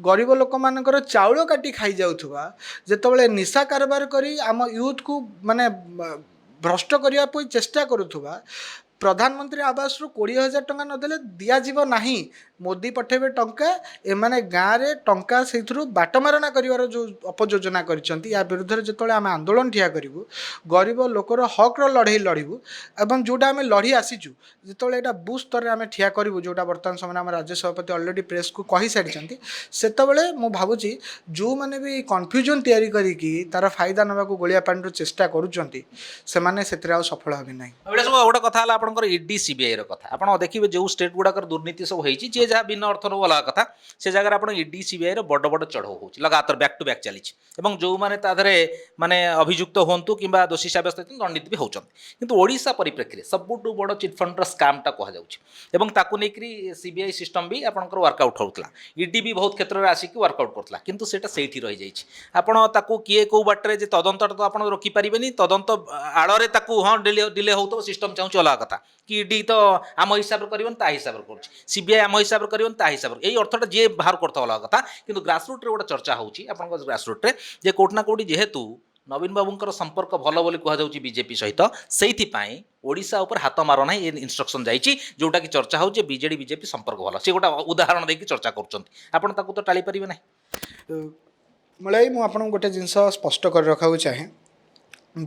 ଗରିବ ଲୋକମାନଙ୍କର ଚାଉଳ କାଟି ଖାଇଯାଉଥିବା ଯେତେବେଳେ ନିଶା କାରବାର କରି ଆମ ୟୁଥକୁ ମାନେ ଭ୍ରଷ୍ଟ କରିବା ପାଇଁ ଚେଷ୍ଟା କରୁଥିବା ପ୍ରଧାନମନ୍ତ୍ରୀ ଆବାସରୁ 20,000 ଟଙ୍କା ନଦେଲେ ଦିଆଯିବ ନାହିଁ ମୋଦି ପଠାଇବେ ଟଙ୍କା ଏମାନେ ଗାଁରେ ଟଙ୍କା ସେଇଥିରୁ ବାଟମାରଣା କରିବାର ଯେଉଁ ଅପଯୋଜନା କରିଛନ୍ତି ୟା ବିରୁଦ୍ଧରେ ଯେତେବେଳେ ଆମେ ଆନ୍ଦୋଳନ ଠିଆ କରିବୁ ଗରିବ ଲୋକର ହକ୍ର ଲଢ଼େଇ ଲଢ଼ିବୁ ଏବଂ ଯେଉଁଟା ଆମେ ଲଢ଼ି ଆସିଛୁ ଯେତେବେଳେ ଏଇଟା ବୁଥ୍ ସ୍ତରରେ ଆମେ ଠିଆ କରିବୁ ଯେଉଁଟା ବର୍ତ୍ତମାନ ସମୟରେ ଆମ ରାଜ୍ୟ ସଭାପତି ଅଲରେଡ଼ି ପ୍ରେସ୍କୁ କହିସାରିଛନ୍ତି ସେତେବେଳେ ମୁଁ ଭାବୁଛି ଯେଉଁମାନେ ବି କନଫ୍ୟୁଜନ୍ ତିଆରି କରିକି ତା'ର ଫାଇଦା ନେବାକୁ ଗୋଳିଆ ପାଣିରୁ ଚେଷ୍ଟା କରୁଛନ୍ତି ସେମାନେ ସେଥିରେ ଆଉ ସଫଳ ହେବେ ନାହିଁ ଗୋଟେ କଥା ହେଲା ଆପଣ आपंकर ईडी सीबीआई कथा आप देखिए जो स्टेट गुड़ाकर दुर्नीति सब होती जी जहाँ बिना अर्थ नु अलग कथा से जगह आप ईडी सीबीआई बड़ बड़ चढ़ऊ हो लगातार बैक टू बैक चली जो मैंने ताधे माने अभियुक्त हूँ कि दोषी सब्यस्त होती दंडित भी होती किंतु ओडिशा परिप्रेक्षी सबुठ बड़ चिटफंड स्कामटा कहु सीबीआई सिस्टम भी आपंकर वर्कआउट होता ईडी भी बहुत क्षेत्र में आसिक वर्कआउट करता किंतु सेटा सेठी रही जाइए आपड़ ताकू किए कौ बाटे तदंत तो आप रोकिपारे तदंत आड़े हाँ डिले हो सिस्टम चाहूँ अलग कथा कि ईडी तो आम हिसाब से कर हिसाब से कर सीबीआई आम हिसाब से कर हिसाब से यही अर्थटा जी बाहर करता अलग कथा कि ग्रासरुट गोटे चर्चा होती ग्रासरुट्रे जे कोटना कोटी जेहेतु नवीन बाबूंकर संपर्क भल बोली कहुच्छी बीजेपी सहित से ओडिशा उपर हाथ मार ना ये इनस्ट्रक्शन जाइए जोटा कि चर्चा हो बीजेडी बीजेपी संपर्क भल सी गोटे उदाहरण देकी चर्चा कर तो टाली पारे ना मलय मु आपन गोटे जिनस स्पष्ट कर रखा चाहे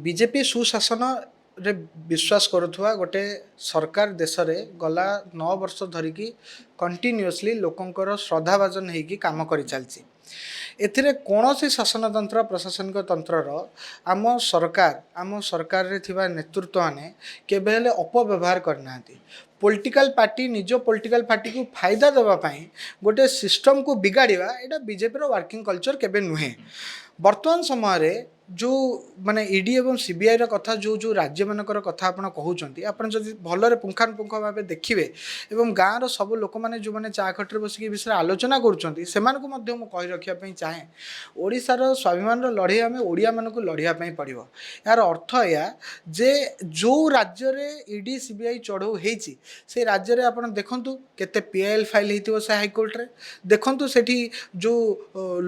बीजेपी सुशासन रे विश्वास करुवा गोटे सरकार देश में गला 9 वर्ष धरिकी कंटिन्यूअसली लोकंकर श्रद्धाभाजन होगी काम कर चलती एथिरे कौन सी शासन तंत्र प्रशासनिक तंत्रर आम सरकार रे थिबा नेतृत्व माने केबे हेले अपव्यवहार करना पॉलिटिकल पार्टी निज पॉलिटिकल पार्टी को फायदा देवाई गोटे सिस्टम को बिगाड़वा यहाँ बीजेपी वर्किंग कल्चर केबे नुहे वर्तमान समय जो माने ईडी एवं सीबीआई कथा जो जो राज्य मानकर कथा आपन कहउचंती आपन जदि भलरे पुंखानुपुंख भावे देखिबे एवं गाँव सब लोक मैंने जो मैंने चा खटर बसिक विषय आलोचना करुँच से कही रखापी चाहे ओडिशार स्वाभिमान लड़े आम ओडिया मानक लड़ाई पड़ो यार अर्थ या जे जो राज्य में ईडी सीबीआई चढ़ऊ होती से राज्य में आपड़ देखु केते पीआईएल फाइल होती से हाइकोर्टे देखु से जो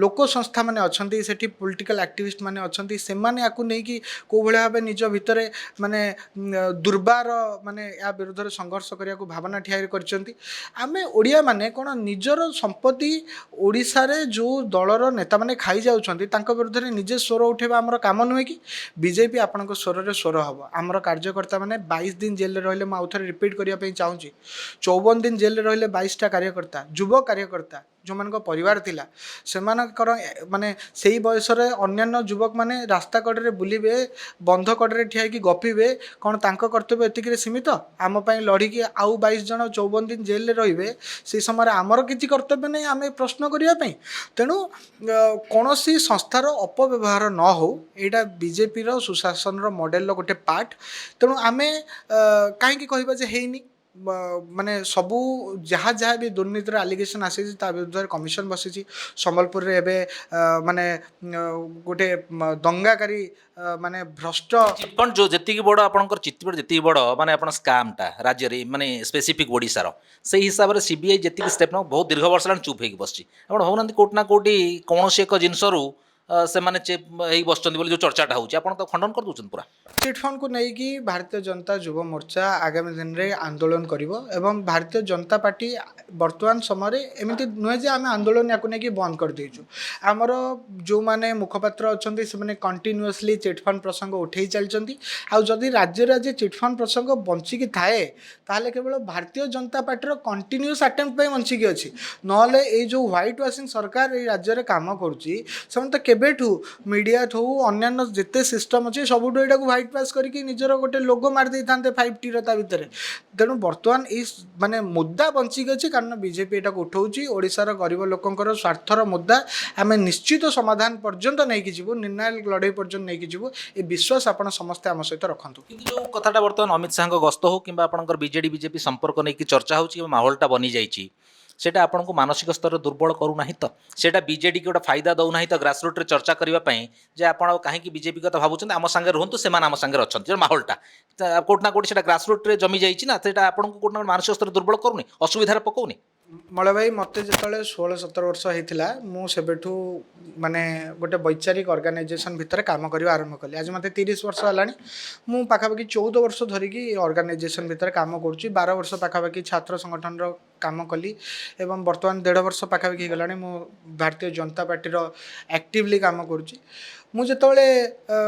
लोक संस्था मैंने अच्छा से पॉलिटिकल एक्टिविस्ट मैंने अच्छा से नहीं कि कौ भाव निज भितर माने दुर्बार माने या विरुद्ध में संघर्ष करने को भावना ठिया आमे ओडिया माने कौन निजर संपत्ति ओडिशा रे जो दलर नेता माने खाई जाउछंती तांको विरुद्ध में निजे स्वर उठेबा हमर काम नुहे कि बीजेपी आपन स्वर रे स्वर हम आमर कार्यकर्ता मैंने 22 दिन जेल रहिले आउ थे रिपीट करने चाहूँगी 54 दिन जेल रहिले 22टा कार्यकर्ता युव कार्यकर्ता जो मान परिवार थिला सेमानकर माने सेही बयस रे अन्यान्य युवक माने रास्ता कड़े बुलिबे बंध कड़े ठिया कि गपिबे कौन तांको कर्तव्य एतिक सीमित आम लड़िकी आउ 22 जन 54 दिन जेल रहिबे से समय आमर किसी कर्तव्य नहीं आम प्रश्न करने तेणु कौन सी संस्थार अपव्यवहार न हो यहाँ बीजेपी सुशासन मॉडल गोटे पार्ट तेणु आम कहीं कहवा जे हैनी माने सबू जहाँ जहाँ भी दुर्नीतिर आलिगेसन आसी विरुद्ध कमिशन बसी संबलपुर रे एबे माने गोटे दंगाकारी माने भ्रष्ट चिटफंड जो जी बड़ आपंकर चितपट जी बड़ माने आप स्कामटा राज्य में माने स्पेसिफिक ओडिशार से हिसाब से सीबीआई जी स्टेप न बहुत दीर्घ वर्ष होगी चुप होगी बस आप होना कोटना कोटी कौन एक जिनसरू से माने बसचंदी बोली जो चर्चाटा होची आपण तो खंडन कर दूचन पूरा चिटफंड को लेकिन भारतीय जनता युव मोर्चा आगामी दिन में आंदोलन करिवो एवं भारतीय जनता पार्टी वर्तमान समय एमती नुहे जे आम आंदोलन या नहीं बंद कर देचु आमर जो माने मुखपात्र अच्छा से कंटिन्यूअसली चिटफंड प्रसंग उठे चलती आदि राज्य आज चिटफंड प्रसंग बंचिकी थाए ताहले केवल Bharatiya Janata party continuous attempt पे बंचिकी अच्छी नले ये जो व्हाइट वाशिंग सरकार ये राज्य में काम करुच्ची तो केबेठू मीडिया थू अन्य जिते सिस्टम अच्छे सबुठ यहाँ व्हाइट पास करके निजर गोटे लोगो मार दे था 5T भितर तेणु बर्तमान इस माने मुद्दा बंचिक अच्छी कारण बीजेपी यहाँ उठाऊँगी ओडिशार गरीब लोकंर स्वार्थर मुद्दा आम निश्चित समाधान पर्यंत नहीं कि निर्णायक लड़ाई पर्यंत नहीं कि ये विश्वास आप समस्ते आम सहित रखु जो कथाटा बर्तमान अमित शाह गस्त हो कि बीजेडी बीजेपी संपर्क नहीं कि चर्चा हो माहौलटा बनी जाइए सेटा आपन को मानसिक स्तर दुर्बल करूना तो सेटा बीजेडी की गोटे फायदा दौना तो ग्रासरूट रे चर्चा करने जे आप कहीं बीजेपी कथा भावुं आम सागे रुहतु से आम सागे अच्छा माहौलटा कोटना कोटी से ग्रासरूट रे जमी जाइए ना सेटा आपन को कोटना मानसिक स्तर दुर्बल करूनी असुविधार पकाउनी मल भाई मत जो 16-17 वर्ष होता मुझेठू माने गोटे वैचारिक ऑर्गेनाइजेशन भितर काम करने आरंभ कली आज मत 30 वर्ष है मु पाखापाखि 14 वर्ष धरिकी ऑर्गेनाइजेशन भितर काम करुँची 12 वर्ष पाखापाखि छात्र संगठन काम कली एवं वर्तमान 1.5 वर्ष पाखापाखि गलानी मु भारतीय जनता पार्टी एक्टिवली काम करुँची मुझे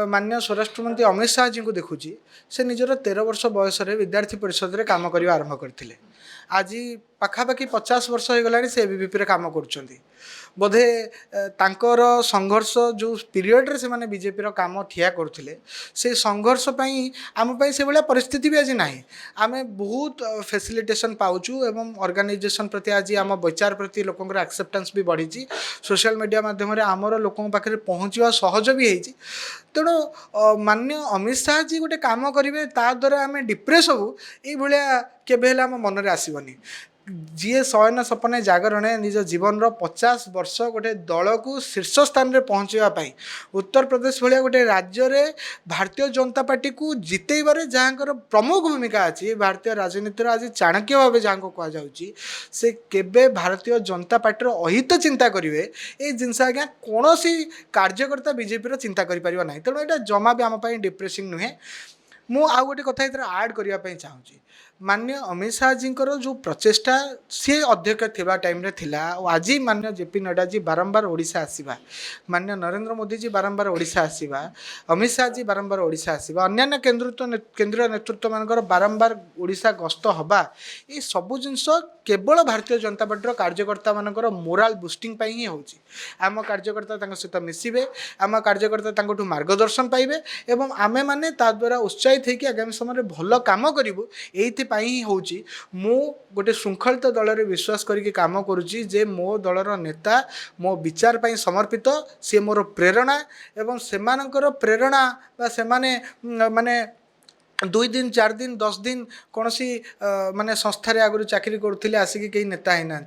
माननीय स्वराष्ट्र मंत्री अमित शाह जी को देखुची से निजर 13 वर्ष बयस विद्यार्थी परिषद रे काम करने आरंभ करते आज पाखापाखि 50 वर्ष हो गलानी से एबीवीपी रे काम करुछंती बोधे तांकर संघर्ष जो पीरियड रे से माने बीजेपी रो काम ठिया करथिले से संघर्ष पई आम पई से भलिया परिस्थिति भी आज नाही आमे बहुत फैसिलिटेशन पाउछु एवं ऑर्गेनाइजेशन प्रति आज आम विचार प्रति लोकंकर एक्सेप्टेंस भी बढ़ी सोशल मीडिया माध्यम रे आमर लोकन पाखरे पहुँचवा सहज भी होईची तेणु मान्य अमित शाह जी गोटे काम करेंगे ता द्वारा आम डिप्रेस हबू ये केबे हेले आम मन रे आसीबनी जी शयन सपने जागरणे निज जीवन 50 वर्ष गोटे दल को शीर्ष स्थान रे पहुँचापी उत्तर प्रदेश भाया गोटे राज्य रे भारतीय जनता पार्टी को जितेबारे जहाँकर प्रमुख भूमिका अच्छी भारतीय राजनीतिर आज चाणक्य भाव जहाँ को कहुच्छी से केबे भारतीय जनता पार्टी अहित चिंता करेंगे ये जिनस आज्ञा कौन कार्यकर्ता बीजेपी चिंता कर ना तेणु यहाँ जमा भी आम डिप्रेसिंग नुहे मु आउ गोटे कथा आड करने चाहूँगी मान्य अमित शाह जी जो प्रचेषा सी अध्यक्ष थिबा टाइम रे थिला आज मान्य जेपी नड्डा जी बारंबार ओडिशा आसीबा मान्य नरेंद्र मोदी जी बारंबार ओडिशा आसीबा अमित शाह जी बारंबार ओडिशा आसीबा अन्य केंद्रीय नेतृत्व मानकर बारंबार ओडिशा गस्त हवा ये सबु जिनस केवल भारतीय जनता पार्टी कार्यकर्ता मानकर मोराल बुस्टिंग पाई ही होची आम कार्यकर्ता सहित मिसिबे आम कार्यकर्ता तांकठु मार्गदर्शन पाइबे एवं आमे माने ता द्वारा उत्साहित होकर आगामी समय भल काम करूँ ये ही होची मु गोटे श्रृंखलित दल रे विश्वास करके काम करुची जे मो दलर नेता मो विचार पाई समर्पित सी मोर प्रेरणा एवं सेमानकर प्रेरणा बा सेमाने माने 2 दिन 4 दिन 10 दिन कौन सी माने संस्था आगु चाकरी करुले आसिक कहीं नेता ही ना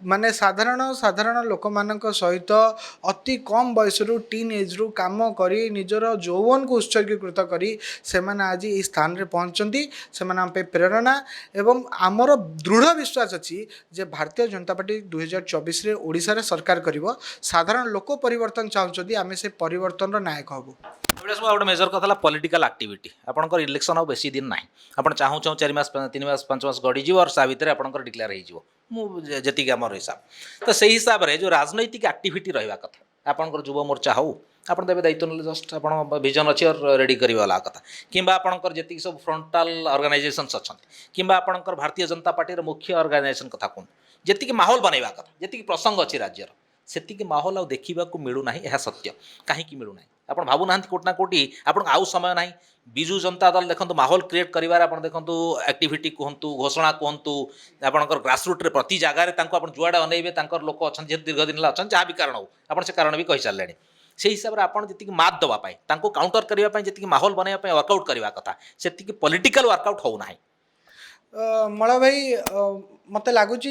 माने साधारण लोक मान सहित अति कम बयस टीन एज रु काम करी निजर यौवन को उत्सर्गीकृत करी से आज ये स्थान रे पहुँचती से प्रेरणा एवं आमर दृढ़ विश्वास अच्छी जे भारतीय जनता पार्टी 2024 रे ओडिशा रे सरकार करिवो साधारण लोक परिवर्तन चाहते आम से परिवर्तन नायक हबू गोटे मेजर कथा पॉलिटिकल एक्टिविटी आपंकर इलेक्शन आ बेसी दिन ना आप चाहूँ चाहूँ 4 मास 3 मास 5 मास गड़ीज और सा भितर आपंकर डिक्लेयर होती आम हिसाब तो से हिसाब से जो राजनैतिक एक्टिविटी रहा कथा आपंकर युव मोर्चा हो आप देवे दायित्व ना जस्ट आप विजन अच्छी और रेडी करवा कथा कि आपंकर जी सब फ्रंटाल ऑर्गेनाइजेशंस अच्छा कि आपंकर भारतीय जनता पार्टी मुख्य ऑर्गेनाइजेशन कथा कहूँ जी माहौल बनवा कथा जी प्रसंग अच्छी राज्यर से माहौल आ देखा मिलूना यह सत्य कहीं मिलूना आप भावुना कोटना कोटी आप आउ समय ना विजु जनता दल देखो माहौल क्रिएट कर देखो एक्टिविटी कहतु घोषणा कहतु आपंकर ग्रासरूट रे प्रति जगार आप जुआड़े अनेबे लोक अच्छा जेहतु दीर्घ दिन अच्छा जहाँ भी कारण हो आप से कारण भी कही सारे से हिसाब से आपड़ जी मात देवाई काउंटर करने जी माहौल बनवाई वर्कआउट करवा कथा से पॉलिटिकल वर्कआउट होना मल भाई मत लगुच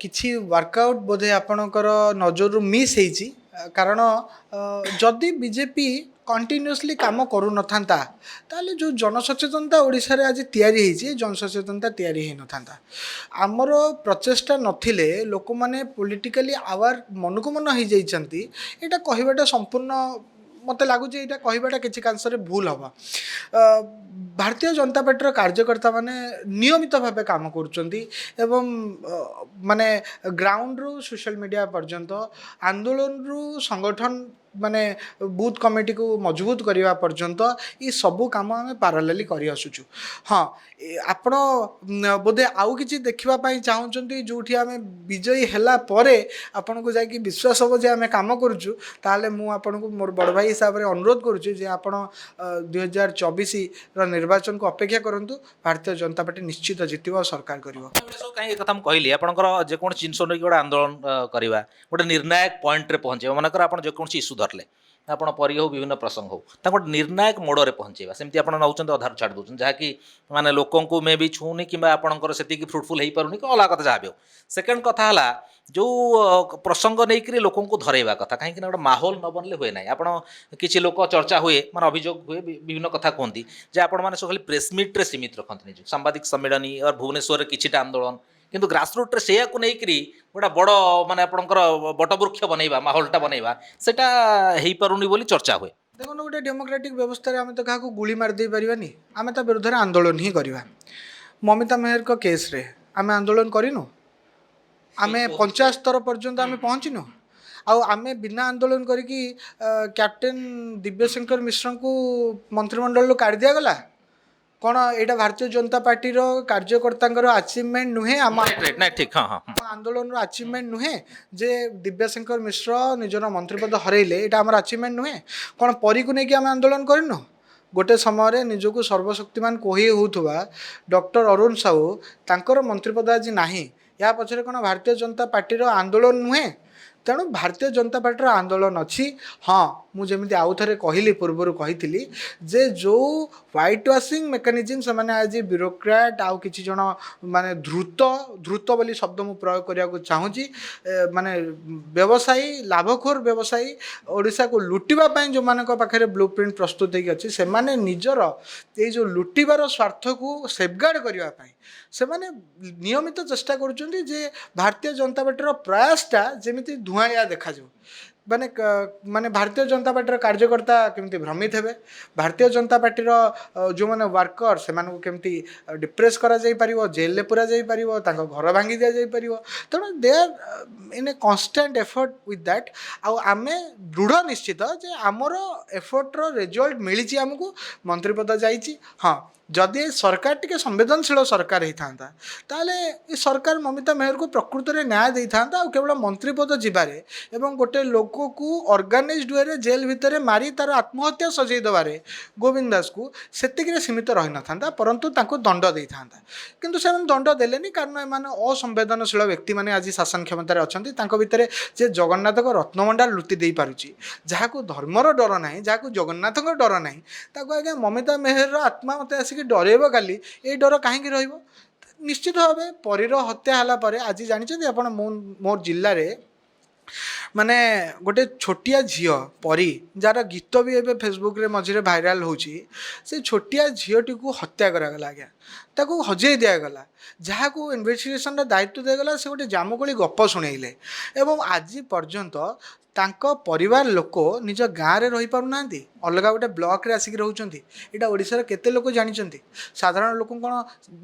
कि वर्कआउट बोधे आपणकर नजर मिस होती कारण जदि बीजेपी कंटिन्यूअसली काम करू न था ताले जो जनसचेतनता ओडिशा रे आज तैयारी होती जनसचेतनता तैयारी हो न था आमर प्रचेष्टा नथिले लोक माने पॉलिटिकली आवार मन को मन हो जाइछंती एटा कहबाटा संपूर्ण मत लगुच ये कहबाटा किसी कांशरे भूल हम भारतीय जनता पार्टी कार्यकर्ता माने नियमित भाव काम करुचंती एवं माने ग्राउंड रु सोशल मीडिया पर्यंत आंदोलन रु संगठन माने बूथ कमिटी को मजबूत करने पर्यंत ये सबू कम आम पारालेली कर आसुचु हाँ आपण बोधे आउ कि देखापी चाहूँगी जो आम विजयी है आपन को जाकि विश्वास हम जे आम कम करुचु ताले मु आपन को मोर बड़ भाई हिसाब से अनुरोध करुच्ची जे आपण 2024 निर्वाचन को अपेक्षा करंतु भारतीय जनता पार्टी निश्चित जितब और सरकार कर कहीं कथा कहली आपंकर जेको जिनस गोटे आंदोलन करवा गोटे निर्णायक पॉइंट रे पहुँचे मनकर आप जेको इश्यू धरले आपण परी हो विभिन्न प्रसंग हो गोटे निर्णायक मोड़ पहुँचेगा सेमती आप नौ अधार छाड़ दूसरे जहाँकि माने लोकों को मे भी छूनी कि आपंकर से फ्रुटफुल हो पारुनी कि अलग कथा जहाँ भी हो सेकेंड कथा है जो प्रसंग नहीं करी लोकों को धरेवा कथा कहीं गोटे माहौल न बनले हुए ना आप किसी लोक चर्चा हुए माने अभियोग हुए विभिन्न कथा कहती जे आपण मैंने सब खाली प्रेसमिट्रे सीमित रखते निज सांबादिक सम्मेलनी और भुवनेश्वर किसी आंदोलन किंतु ग्रासरूट रे से नहीं गोटे बड़ माने आपंकर बटवृक्ष बनइबा माहौलटा बनइबा सेटा हो पारुनी बोली चर्चा हुए देखो गोटे डेमोक्रेटिक व्यवस्था आम तो क्या गुली मारदे पारानी आम ता विरुद्ध आंदोलन ही करवा ममिता मेहर को केस रे आम आंदोलन करूँ आम पंचायत स्तर पर्यंत आम पहुँचनु आम बिना आंदोलन करी कैप्टेन दिव्यशंकर मिश्र को मंत्रिमंडल काढ़ दिगला କ'ଣ ଏଇଟା ଭାରତୀୟ ଜନତା ପାର୍ଟିର କାର୍ଯ୍ୟକର୍ତ୍ତାଙ୍କର ଆଚିଭମେଣ୍ଟ ନୁହେଁ, ଆମ ନାଇଁ ଠିକ ହଁ ହଁ ଆମ ଆନ୍ଦୋଳନର ଆଚିଭମେଣ୍ଟ ନୁହେଁ ଯେ ଦିବ୍ୟଶଙ୍କର ମିଶ୍ର ନିଜର ମନ୍ତ୍ରୀପଦ ହରେଇଲେ, ଏଇଟା ଆମର ଆଚିଭମେଣ୍ଟ ନୁହେଁ। କ'ଣ ପରୀକୁ ନେଇକି ଆମେ ଆନ୍ଦୋଳନ କରିନୁ? ଗୋଟେ ସମୟରେ ନିଜକୁ ସର୍ବଶକ୍ତିମାନ କହି ହେଉଥିବା ଡକ୍ଟର ଅରୁଣ ସାହୁ, ତାଙ୍କର ମନ୍ତ୍ରୀପଦ ଆଜି ନାହିଁ। ଏହା ପଛରେ କ'ଣ ଭାରତୀୟ ଜନତା ପାର୍ଟିର ଆନ୍ଦୋଳନ ନୁହେଁ? ତେଣୁ ଭାରତୀୟ ଜନତା ପାର୍ଟିର ଆନ୍ଦୋଳନ ଅଛି। ହଁ, ମୁଁ ଯେମିତି ଆଉ ଥରେ କହିଲି, ପୂର୍ବରୁ କହିଥିଲି ଯେ ଯେଉଁ ହ୍ୱାଇଟ୍ ୱାସିଂ ମେକାନିଜିମ୍ ସେମାନେ ଆଜି ବ୍ୟୁରୋକ୍ରାଟ୍ ଆଉ କିଛି ଜଣ ମାନେ ଧୃତ ବୋଲି ଶବ୍ଦ ମୁଁ ପ୍ରୟୋଗ କରିବାକୁ ଚାହୁଁଛି, ମାନେ ବ୍ୟବସାୟୀ, ଲାଭଖୋର ବ୍ୟବସାୟୀ, ଓଡ଼ିଶାକୁ ଲୁଟିବା ପାଇଁ ଯେଉଁମାନଙ୍କ ପାଖରେ ବ୍ଲୁ ପ୍ରିଣ୍ଟ ପ୍ରସ୍ତୁତ ହେଇକି ଅଛି, ସେମାନେ ନିଜର ଏଇ ଯେଉଁ ଲୁଟିବାର ସ୍ୱାର୍ଥକୁ ସେଫଗାର୍ଡ଼ କରିବା ପାଇଁ ସେମାନେ ନିୟମିତ ଚେଷ୍ଟା କରୁଛନ୍ତି ଯେ ଭାରତୀୟ ଜନତା ପାର୍ଟିର ପ୍ରୟାସଟା ଯେମିତି ଧୂଆଁଳିଆ ଦେଖାଯାଉ। ମାନେ ଭାରତୀୟ ଜନତା ପାର୍ଟିର କାର୍ଯ୍ୟକର୍ତ୍ତା କେମିତି ଭ୍ରମିତ ହେବେ, ଭାରତୀୟ ଜନତା ପାର୍ଟିର ଯେଉଁମାନେ ୱାର୍କର ସେମାନଙ୍କୁ କେମିତି ଡିପ୍ରେସ୍ କରାଯାଇପାରିବ, ଜେଲରେ ପୁରାଯାଇପାରିବ, ତାଙ୍କ ଘର ଭାଙ୍ଗି ଦିଆଯାଇପାରିବ। ତେଣୁ they are in a constant effort with that. ଆଉ ଆମେ ଦୃଢ଼ ନିଶ୍ଚିତ ଯେ ଆମର ଏଫର୍ଟର ରେଜଲ୍ଟ ମିଳିଛି, ଆମକୁ ମନ୍ତ୍ରୀପଦ ଯାଇଛି। ହଁ, ଯଦି ଏ ସରକାର ଟିକେ ସମ୍ବେଦନଶୀଳ ସରକାର ହେଇଥାନ୍ତା ତାହେଲେ ଏ ସରକାର ମମିତା ମେହରକୁ ପ୍ରକୃତରେ ନ୍ୟାୟ ଦେଇଥାନ୍ତା। ଆଉ କେବଳ ମନ୍ତ୍ରୀପଦ ଯିବାରେ ଏବଂ ଗୋଟେ ଲୋକକୁ ଅର୍ଗାନାଇଜ୍ଡ ୱେରେ ଜେଲ୍ ଭିତରେ ମାରି ତାର ଆତ୍ମହତ୍ୟା ସଜେଇ ଦେବାରେ ଗୋବିନ୍ଦ ଦାସକୁ ସେତିକିରେ ସୀମିତ ରହିନଥାନ୍ତା, ପରନ୍ତୁ ତାଙ୍କୁ ଦଣ୍ଡ ଦେଇଥାନ୍ତା। କିନ୍ତୁ ସେମାନେ ଦଣ୍ଡ ଦେଲେନି, କାରଣ ଏମାନେ ଅସମ୍ବେଦନଶୀଳ ବ୍ୟକ୍ତିମାନେ ଆଜି ଶାସନ କ୍ଷମତାରେ ଅଛନ୍ତି। ତାଙ୍କ ଭିତରେ ଯେ ଜଗନ୍ନାଥଙ୍କ ରତ୍ନଭଣ୍ଡାର ଲୁଟି ଦେଇପାରୁଛି, ଯାହାକୁ ଧର୍ମର ଡର ନାହିଁ, ଯାହାକୁ ଜଗନ୍ନାଥଙ୍କ ଡର ନାହିଁ, ତାକୁ ଆଜ୍ଞା ମମିତା ମେହରର ଆତ୍ମା ମୋତେ ଆସିକି ଡରେଇବ କାଲି, ଏଇ ଡର କାହିଁକି ରହିବ? ନିଶ୍ଚିତ ଭାବେ ପରୀର ହତ୍ୟା ହେଲା ପରେ ଆଜି ଜାଣିଛନ୍ତି ଆପଣ, ମୋ ଜିଲ୍ଲାରେ ମାନେ ଗୋଟେ ଛୋଟିଆ ଝିଅ ପରୀ, ଯାହାର ଗୀତ ବି ଏବେ ଫେସବୁକରେ ମଝିରେ ଭାଇରାଲ ହେଉଛି, ସେ ଛୋଟିଆ ଝିଅଟିକୁ ହତ୍ୟା କରାଗଲା ଆଜ୍ଞା, ତାକୁ ହଜେଇ ଦିଆଗଲା। ଯାହାକୁ ଇନଭେଷ୍ଟିଗେସନର ଦାୟିତ୍ୱ ଦିଆଗଲା ସେ ଗୋଟେ ଜାମୁକୋଳି ଗପ ଶୁଣେଇଲେ, ଏବଂ ଆଜି ପର୍ଯ୍ୟନ୍ତ ତାଙ୍କ ପରିବାର ଲୋକ ନିଜ ଗାଁରେ ରହିପାରୁନାହାନ୍ତି, ଅଲଗା ଗୋଟେ ବ୍ଲକରେ ଆସିକି ରହୁଛନ୍ତି। ଏଇଟା ଓଡ଼ିଶାର କେତେ ଲୋକ ଜାଣିଛନ୍ତି? ସାଧାରଣ ଲୋକ କ'ଣ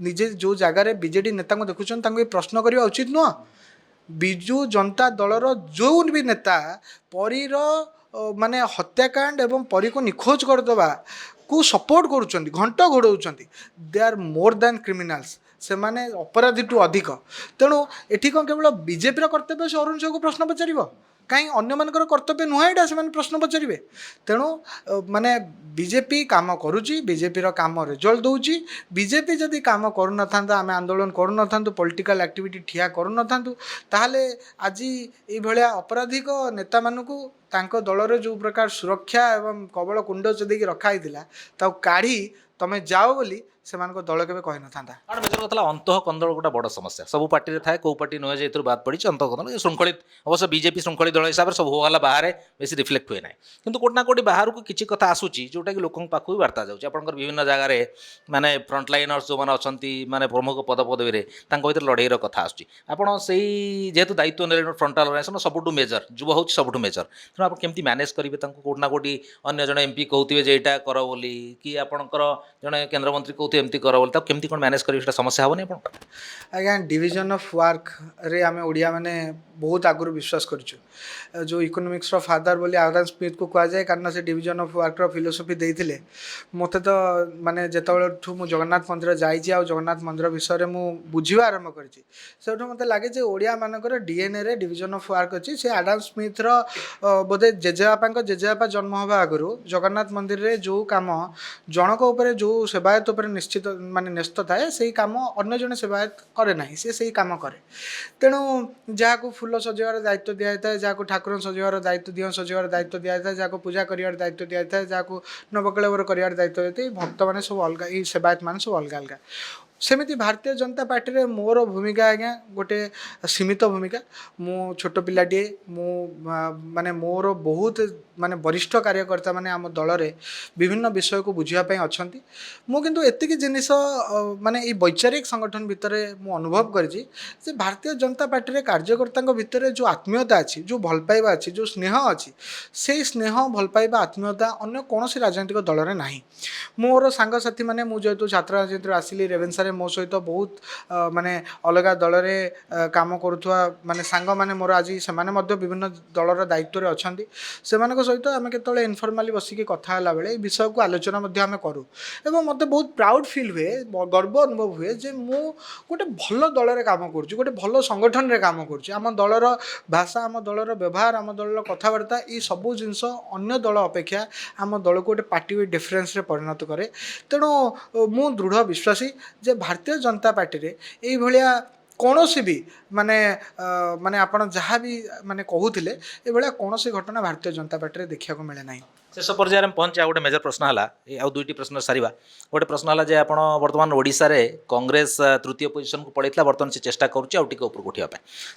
ନିଜେ ଯେଉଁ ଜାଗାରେ ବିଜେଡ଼ି ନେତାଙ୍କୁ ଦେଖୁଛନ୍ତି ତାଙ୍କୁ ଏ ପ୍ରଶ୍ନ କରିବା ଉଚିତ ନୁହଁ? ବିଜୁ ଜନତା ଦଳର ଯେଉଁ ବି ନେତା ପରୀର ମାନେ ହତ୍ୟାକାଣ୍ଡ ଏବଂ ପରୀକୁ ନିଖୋଜ କରିଦେବାକୁ ସପୋର୍ଟ କରୁଛନ୍ତି, ଘଣ୍ଟ ଘୋଡ଼ଉଛନ୍ତି, ଦେ ଆର୍ ମୋର୍ ଦ୍ୟାନ୍ କ୍ରିମିନାଲ୍ସ। ସେମାନେ ଅପରାଧୀଠୁ ଅଧିକ। ତେଣୁ ଏଠି କ'ଣ କେବଳ ବିଜେପିର କର୍ତ୍ତବ୍ୟ ସେ ଅରୁଣ ସାହୁକୁ ପ୍ରଶ୍ନ ପଚାରିବ? କାହିଁ ଅନ୍ୟମାନଙ୍କର କର୍ତ୍ତବ୍ୟ ନୁହେଁ ଏଇଟା ସେମାନେ ପ୍ରଶ୍ନ ପଚାରିବେ? ତେଣୁ ମାନେ ବିଜେପି କାମ କରୁଛି, ବିଜେପିର କାମ ରେଜଲ୍ଟ ଦେଉଛି। ବିଜେପି ଯଦି କାମ କରୁନଥାନ୍ତା, ଆମେ ଆନ୍ଦୋଳନ କରୁନଥାନ୍ତୁ, ପଲିଟିକାଲ ଆକ୍ଟିଭିଟି ଠିଆ କରୁନଥାନ୍ତୁ, ତାହେଲେ ଆଜି ଏଇଭଳିଆ ଅପରାଧିକ ନେତାମାନଙ୍କୁ ତାଙ୍କ ଦଳରେ ଯେଉଁ ପ୍ରକାର ସୁରକ୍ଷା ଏବଂ କବଳ କୁଣ୍ଡ ଦେଇକି ରଖା ହେଇଥିଲା, ତାକୁ କାଢ଼ି ତମେ ଯାଅ ବୋଲି ସେମାନଙ୍କ ଦଳ କେବେ କହିନଥାନ୍ତା। କାରଣ ମେଜର କଥା ହେଲା ଅନ୍ତଃ କନ୍ଦଳ ଗୋଟେ ବଡ଼ ସମସ୍ୟା ସବୁ ପାର୍ଟିରେ ଥାଏ, କେଉଁ ପାର୍ଟି ନୁହେଁ ଯେ ଏଥିରୁ ବାଦ ପଡ଼ିଛି ଅନ୍ତଃ କନ୍ଦଳ। ଶୃଙ୍ଖଳିତ ଅବଶ୍ୟ ବିଜେପି ଶୃଙ୍ଖଳିତ ଦଳ ହିସାବରେ ସବୁ ହୋହାଲା ବାହାରେ ବେଶୀ ରିଫ୍ଲେକ୍ଟ ହୁଏ ନାହିଁ, କିନ୍ତୁ କୋଉଠି ନା କୋଉଠି ବାହାରକୁ କିଛି କଥା ଆସୁଛି ଯେଉଁଟାକି ଲୋକଙ୍କ ପାଖକୁ ବି ବାର୍ତ୍ତା ଯାଉଛି। ଆପଣଙ୍କର ବିଭିନ୍ନ ଜାଗାରେ ମାନେ ଫ୍ରଣ୍ଟ ଲାଇନର୍ସ ଯେଉଁମାନେ ଅଛନ୍ତି, ମାନେ ପ୍ରମୁଖ ପଦପଦବୀରେ, ତାଙ୍କ ଭିତରେ ଲଢ଼େଇର କଥା ଆସୁଛି। ଆପଣ ସେଇ ଯେହେତୁ ଦାୟିତ୍ୱ ନେଲେ ଫ୍ରଣ୍ଟାଲ ଅର୍ଗାନାଇଜେସନ ସବୁଠୁ ମେଜର, ଯୁବ ହେଉଛି ସବୁଠୁ ମେଜର, ତେଣୁ ଆପଣ କେମିତି ମ୍ୟାନେଜ୍ କରିବେ ତାଙ୍କୁ? କୋଉଠି ନା କୋଉଠି ଅନ୍ୟ ଜଣେ ଏମ୍ପି କହୁଥିବେ ଯେ ଏଇଟା କର ବୋଲି, କି ଆପଣଙ୍କର ଜଣେ କେନ୍ଦ୍ରମନ୍ତ୍ରୀ କହୁଥିବେ ଏମିତି କର ବୋଲି, ତାକୁ କେମିତି କ'ଣ ମ୍ୟାନେଜ୍ କରିବେ? ସେଟା ସମସ୍ୟା ହେବନି ଆପଣ? ଆଜ୍ଞା, ଡିଭିଜନ୍ ଅଫ୍ ୱାର୍କରେ ଆମେ ଓଡ଼ିଆ ମାନେ ବହୁତ ଆଗରୁ ବିଶ୍ୱାସ କରିଛୁ। ଯେଉଁ ଇକୋନୋମିକ୍ସର ଫାଦର ବୋଲି ଆଡାମ ସ୍ମିଥକୁ କୁହାଯାଏ, କାରଣ ସେ ଡିଭିଜନ୍ ଅଫ୍ ୱାର୍କର ଫିଲୋସଫି ଦେଇଥିଲେ। ମୋତେ ତ ମାନେ ଯେତେବେଳଠୁ ମୁଁ ଜଗନ୍ନାଥ ମନ୍ଦିର ଯାଇଛି ଆଉ ଜଗନ୍ନାଥ ମନ୍ଦିର ବିଷୟରେ ମୁଁ ବୁଝିବା ଆରମ୍ଭ କରିଛି, ସେଠୁ ମୋତେ ଲାଗେ ଯେ ଓଡ଼ିଆମାନଙ୍କର ଡିଏନ୍ଏରେ ଡିଭିଜନ୍ ଅଫ୍ ୱାର୍କ ଅଛି। ସେ ଆଡାମ ସ୍ମିଥର ବୋଧେ ଜେଜେବାପାଙ୍କ ଜେଜେବାପା ଜନ୍ମ ହେବା ଆଗରୁ ଜଗନ୍ନାଥ ମନ୍ଦିରରେ ଯେଉଁ କାମ ଜଣଙ୍କ ଉପରେ, ଯେଉଁ ସେବାୟତ ଉପରେ ନିଶ୍ଚିତ ମାନେ ନ୍ୟସ୍ତ ଥାଏ, ସେଇ କାମ ଅନ୍ୟ ଜଣେ ସେବାୟତ କରେ ନାହିଁ, ସେ ସେଇ କାମ କରେ। ତେଣୁ ଯାହାକୁ ଫୁଲ ସଜେଇବାର ଦାୟିତ୍ୱ ଦିଆଯାଇଥାଏ, ଯାହାକୁ ଠାକୁର ସଜେଇବାର ଦାୟିତ୍ୱ, ଦିଅଁ ସଜେଇବାର ଦାୟିତ୍ୱ ଦିଆଯାଇଥାଏ, ଯାହାକୁ ପୂଜା କରିବାର ଦାୟିତ୍ୱ ଦିଆଯାଇଥାଏ, ଯାହାକୁ ନବକଳେବର କରିବାର ଦାୟିତ୍ୱ ଦିଆଯାଇଥାଏ, ଭକ୍ତମାନେ ସବୁ ଅଲଗା, ଏଇ ସେବାୟତମାନେ ସବୁ ଅଲଗା ଅଲଗା। ସେମିତି ଭାରତୀୟ ଜନତା ପାର୍ଟିରେ ମୋର ଭୂମିକା ଆଜ୍ଞା ଗୋଟେ ସୀମିତ ଭୂମିକା। ମୁଁ ଛୋଟ ପିଲାଟିଏ, ମୁଁ ମାନେ ମୋର ବହୁତ ମାନେ ବରିଷ୍ଠ କାର୍ଯ୍ୟକର୍ତ୍ତା ମାନେ ଆମ ଦଳରେ ବିଭିନ୍ନ ବିଷୟକୁ ବୁଝିବା ପାଇଁ ଅଛନ୍ତି। ମୁଁ କିନ୍ତୁ ଏତିକି ଜିନିଷ ମାନେ ଏଇ ବୈଚାରିକ ସଂଗଠନ ଭିତରେ ମୁଁ ଅନୁଭବ କରିଛି ଯେ ଭାରତୀୟ ଜନତା ପାର୍ଟିରେ କାର୍ଯ୍ୟକର୍ତ୍ତାଙ୍କ ଭିତରେ ଯେଉଁ ଆତ୍ମୀୟତା ଅଛି, ଯେଉଁ ଭଲ ପାଇବା ଅଛି, ଯେଉଁ ସ୍ନେହ ଅଛି, ସେଇ ସ୍ନେହ, ଭଲ ପାଇବା, ଆତ୍ମୀୟତା ଅନ୍ୟ କୌଣସି ରାଜନୈତିକ ଦଳରେ ନାହିଁ। ମୋର ସାଙ୍ଗସାଥୀମାନେ, ମୁଁ ଯେହେତୁ ଛାତ୍ର ରାଜନୀତିରୁ ଆସିଲି, ରେଭେନ୍ସାରେ मो सहित बहुत माने अलग दल में काम करुवा माने सांग माने मोर आज से विभिन्न दलर दायित्व अच्छी से सहित आम के इनफर्माली बसिक कथा बेले विषय को आलोचना आम करूँ एवं मत बहुत प्राउड फिल हुए गर्व अनुभव हुए जे मु गोटे भल दल में काम करुँ गोटे भल संगठन में काम करुँ दलर भाषा आम दलर व्यवहार आम दलर कथबार्ता ये सबू जिनस अन्य दल अपेक्षा आम दल को गोटे पार्टी डिफरेन्स परिणत करे तेणु मु दृढ़ विश्वासी जे भारतीय जनता पार्टी रे यही भलिया कौन सी भी माने माने आपण जहाँ भी माने कहूले ये कौन सी घटना भारतीय जनता पार्टी रे देखा मिले ना शेष पर्यायर में पहुंचे गोटे मेजर प्रश्न है आउ दुईटी प्रश्न सारिबा गोटे प्रश्न है जे आपण वर्तमान ओडिशा रे कांग्रेस तृतीय पोजिशन को पड़ेगा बर्तमान से चेष्टा करुच्चे आउ टिके ऊपर उठा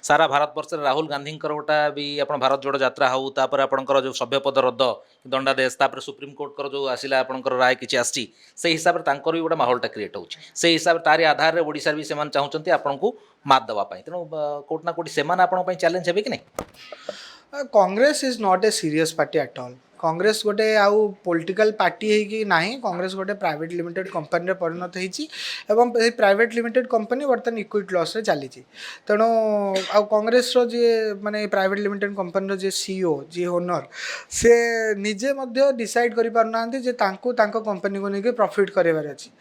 सारा भारत वर्ष राहुल गांधी गोटा भी आप भारत जोड़ यात्रा हो तापर आपंकर जो सभ्यपद रद्द दंडादेश तापर सुप्रीम कोर्ट जो आसला आपंकर राय किसी आसी से हिसाब से भी गोटे माहौलटा क्रिएट होसे हिसाब से तारी आधार में ओडिशा भी से चाहते आपन को मात देवाई तेणु कोटना कोटी से चैलेंज है कि नहीं Congress is not a serious party at all Congress गोटे आउ पॉलिटिकल पार्टी है कि नहीं कांग्रेस गोटे प्राइवेट लिमिटेड कंपनी परिणत होती प्राइवेट लिमिटेड कंपनी बर्तमान इक्विटी लॉस रे चली तेणु आउ कांग्रेस रो जे माने प्राइवेट लिमिटेड कंपनी जे सीईओ जी ओनर से निजे मध्य डिसाइड करि पार नांती जे तांको तांको कंपनी को लेके प्रॉफिट करेबार अछि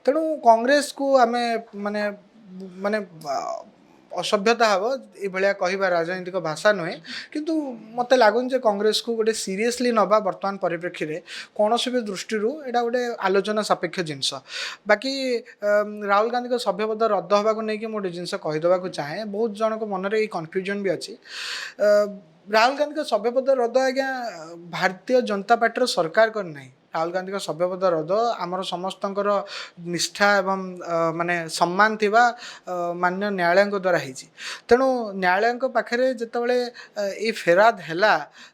तेणु कांग्रेस को आमे माने माने असभ्यता हम ये कहवा राजनीतिक भाषा नुहे किंतु मत लगुन जे कांग्रेस को गोटे सीरियसली नवा वर्तमान परिप्रेक्षी में कौन भी दृष्टि यहाँ गोटे आलोचना सापेक्ष जिनस बाकी राहुल गांधी सभ्यपद रद्द होगा नहीं गोटे जिनस कहीदेक चाहे बहुत जन मन में कन्फ्यूजन भी अच्छी राहुल गांधी सभ्यपद रद्द आज्ञा भारतीय जनता पार्टी सरकार करना राहुल गांधी सभ्यपद रद्द आमर समस्त निष्ठा एवं माने सम्मान थिबा मान्य न्यायालय द्वारा होती तेणु न्यायालय पाखे जितेबाला ये फेराद है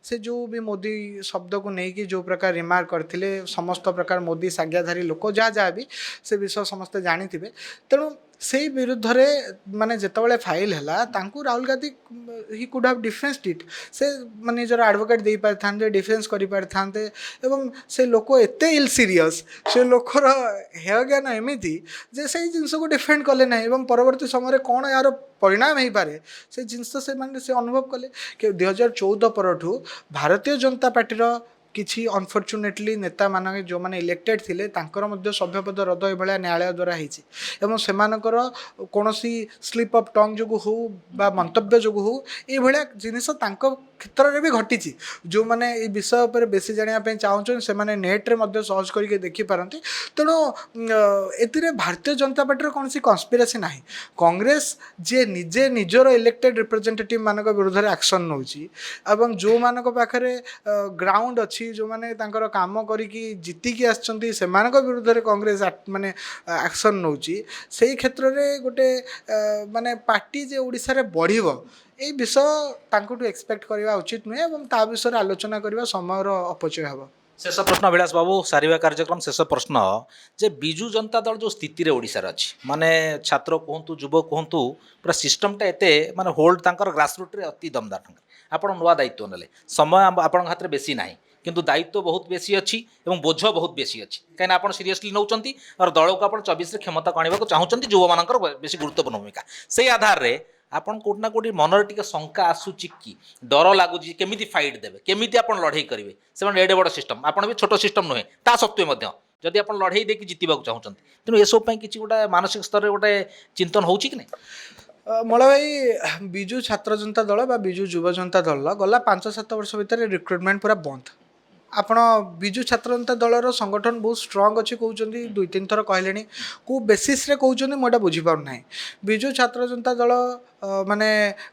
से जो भी मोदी शब्द को लेकिन जो प्रकार रिमार्क करते समस्त प्रकार मोदी साज्ञाधारी लोक जहाँ जहाँ भी से विषय समस्ते जानी तेणु से विरुद्ध रे माने जितेबाला फाइल है तांकु Rahul Gandhi he could have defence it से माने निजर एडवोकेट दे पारि थांते डिफेन्स करि पारि थांते एवं से लोक एते इल सीरियस से लोकर हेय ज्ञान एमिति जे से जिनस को डिफेंड कले ना एवं परवर्ती समय कौन यार परिणाम हो पारे से जिनस से अनुभव कले कि 2014 परठू भारतीय जनता पार्टीर किछि अनफॉर्चुनेटली नेता मान जो मैंने इलेक्टेड थिले तांकर मध्य सभ्यपद रद्द ये न्यायालय द्वारा होती एवं सेमानकर कौन स्लीप अफ टंग जो हो बा मंतव्य जो हो ये जिनिस क्षेत्र में भी घटी जो मैंने ये विषय पर बेसी जानापी चाहूँ से नेट्रे सर्च करके देखिपारती तेणु ए भारतीय जनता पार्टी कौन सी कन्स्पिरेसी ना कांग्रेस जे निजे निजर इलेक्टेड रिप्रेजेंटेटिव मान विरुद्ध एक्शन नौ जो मान पाखे ग्राउंड अच्छी जो मैंने काम करिकी जीतिकी आसछंती सेमानक विरुद्ध रे कांग्रेस माने एक्शन नौ से क्षेत्र में गोटे माने पार्टी जे ओडिशा रे बढ़िबो ये विषय तांकुठु एक्सपेक्ट करवा उचित नुहे और ता विषय आलोचना करवा समय अपचय हम शेष प्रश्न अभिलाष बाबू सारिबा कार्यक्रम शेष प्रश्न जे बिजु जनता दल जो स्थिति रे ओडिशा रे अछि माने छात्र कहतु युवक कहतु पूरा सिस्टमटा एते माने होल्ड तांकर ग्रासरूट रे अति दमदार ढंग आपण नुआ दायित्व नेले समय आपण हाथ में बेसी नाही किंतु दायित्व बहुत बेसी अच्छी और बोझ बहुत बेसी अच्छी कहीं आप सीरियसली नौकरी और दल को आप 24 क्षमता को आने चाहते युवा मान बेसी गुरुत्वपूर्ण भूमिका से आधार में आपन कोट ना कोटी मनर टिके शंका आसूची कि डर लगुच केमी फाइट देवे केमी आप लड़े करेंगे से एडे बड़ सिस्टम आपड़ भी छोट सिस्टम नुहे ता सत्वे जदि आप लड़े देखिए जीतवा चाहते तेणु ये सब किसी गोटे मानसिक स्तर में गोटे चिंतन हो मल भाई बिजु छात्र जनता दल बा बिजु युव जनता दल गला 5-7 वर्ष भितर रिक्रुटमेंट पूरा बंद आपण बिजु छात्र जनता दलर संगठन बहुत स्ट्रंग अच्छी कहते 2-3 थर कहले को बेसीस रे कहते मुझे बुझीपारना बिजु छात्र जनता दल माने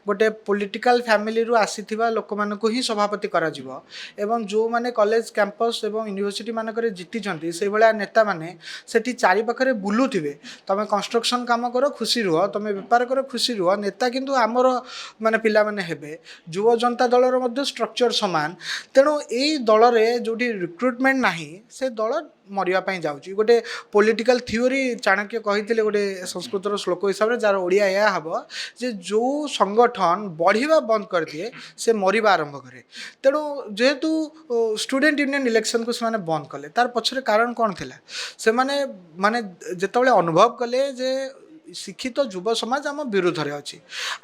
गोटे पॉलिटिकल फैमिली रु आसीथिबा लोक मानको ही सभापति करा जिवो एवं जो माने कॉलेज कैंपस एवं यूनिवर्सिटी मानकरे जीति जंती से भलिया नेता माने सेठी चारि पाखरे बुलुथिबे तमे कंस्ट्रक्शन काम करो खुशी रुह तमे व्यापार करो खुशी रुह नेता किंतु आमर माने पिला माने हेबे युव जनता दलर मध्य स्ट्रक्चर समान तेणु एई दल रे जोटी रिक्रुटमेंट नाही से दल मरिया पई जाउची गोटे पॉलिटिकल थ्योरी चाणक्य कहिथिले गोटे संस्कृतर श्लोक हिसाब रे जार ओडिया या हबो जे जो संगठन बढ़िबा बंद कर दिए से मरिबा आरंभ करे तेणु जेहेतु स्टूडेंट यूनियन इलेक्शन को से बंद कले तार पछरे कारण कौन थिला से माने जेतबेले अनुभव कले जे शिक्षित युव समाज आम विरोध में अच्छी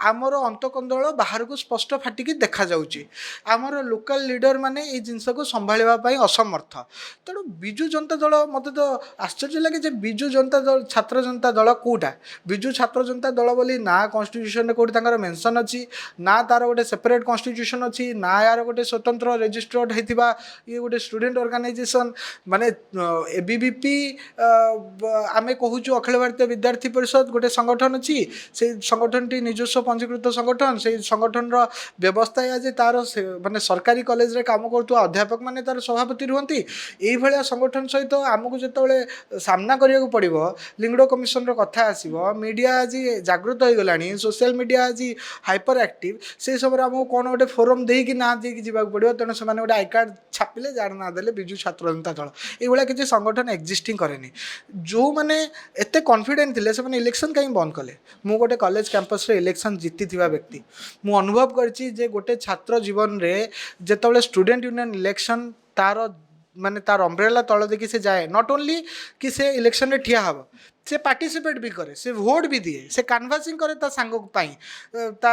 आमर अंतकंदल बाहर को स्पष्ट फाटिकी देखा जाउची आमर लोकल लीडर माने ये जिनस को संभाळिबा पई असमर्थ तेणु बिजु जनता दल मत तो आश्चर्य लगे जे बिजु जनता दल छात्र जनता दल कोटा बिजु छात्र जनता दल बोली ना कॉन्स्टिट्यूशन रे कोटी तांकर मेंशन अछि ना तार गोटे सेपरेट कॉन्स्टिट्यूशन अछि ना यार गोटे स्वतंत्र रजिस्टर्ड हेतिबा ये गोटे स्टूडेंट ऑर्गेनाइजेशन माने एबीवीपी आमे कहूछु अखिल भारतीय विद्यार्थी परिषद गोटे संगठन अच्छी से संगठन टी निजस्व पंजीकृत संगठन से संगठन व्यवस्था या जे तार माने सरकारी कॉलेज रे काम करतु अध्यापक माने तार सभापति रुहंती एई भलिया संगठन सहित आमको जेतबेले सामना करिया पड़िबो लिंगडो कमिशन रो कथा आसीबो मीडिया आज जागृत हो गलानी सोशल मीडिया आज हाइपर एक्टिव से समय आमको कौन गोटे फोरम दे कि ना दे कि जीवा पड़िबो तेणु से गोटे आई कार्ड छापिले जार ना देले बिजु छात्र जनता दल एई भलिया किछि संगठन एक्जिस्टिंग करेनी जो माने एते कॉन्फिडेंट थिले से माने इलेक्शन कहीं बंद कले मु गोटे कॉलेज कैंपस रे इलेक्शन जीति थिबा व्यक्ति मु अनुभव करछि जे गोटे छात्र जीवन रे जेतबेले स्टूडेंट यूनियन इलेक्शन तार माने तार अम्ब्रेला तल देखि से जाए नॉट ओनली कि से इलेक्शन रे ठिया हब से पार्टिसिपेट भी करे से वोट भी दिए से कानभासिंग करे ता सांग पाई ता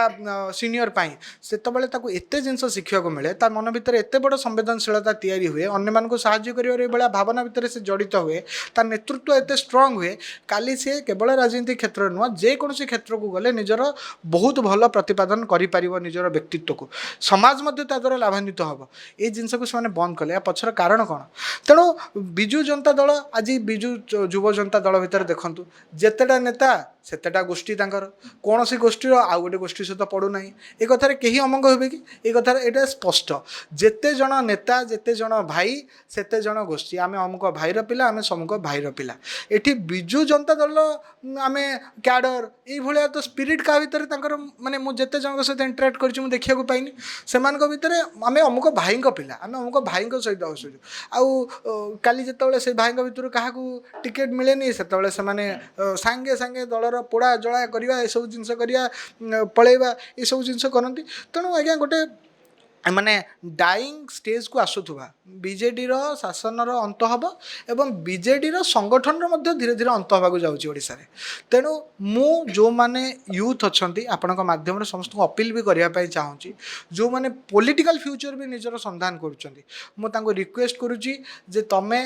सीनियर पाई सेतबेले ताको एते जिंस शिक्षा को मिले ता मन भितर एते बड़ संवेदनशीलता तैयारी हुए अन्य मानको सहाय्य करिवार बेला भावना भितर से जड़ित हुए ता नेतृत्व एते स्ट्रांग हुए काली से केवल राजनीति क्षेत्र नुह जे कोनोसी क्षेत्र को गले निजर बहुत भल प्रतिपादन करि परिबो निजर व्यक्तित्व को समाज मध्ये ता द्वारा लाभान्वित हबो ए जिंस को से बंद कले आ पछर कारण कोन तेणु बिजु जनता दल आज बिजु युव जनता दल भितर देखंतु जेतेटा नेता सेतेटा गोष्ठी तांकर कौन सी गोष्ठी आउ गोटे गोष्ठी सहित पड़ूना ए कथार कहीं अमंग हे कि ये कथार यहाँ स्पष्ट जेते जन नेता जेते जन भाई सेते जन गोष्ठी आम अमुक भाईर पिला आम समुक भाईर पिला एठी बिजु जनता दल आम क्याडर ये तो स्पिरिट क्या भितर माने मुझे जन सहित इंटराक्ट कर देखा पाइनि से भितर आम अमुक भाई पिला आम अमुक भाई सहित आसुचु आउ काली जिते से भाई भितर क्या टिकेट मिलेनि से सांगे सांगे दलर पोड़ा जला करवा ये सब जिनस करिया पलैबा ये सब जिनस करती तेणु आज्ञा गोटे माने डाइंग स्टेज को आसुथुवा बीजेडी रो शासन रो अंत हब एवं बीजेडी रो संगठन रो मध्य धीरे धीरे अंत होगा जाउची ओडिसा रे तेणु मु जो माने यूथ अछंती आपनक माध्यम रे समस्त को अपील भी करिया पई चाहूची जो माने पॉलिटिकल फ्यूचर भी निजर संधान करूचंती मु तांको रिक्वेस्ट करूची जे तमे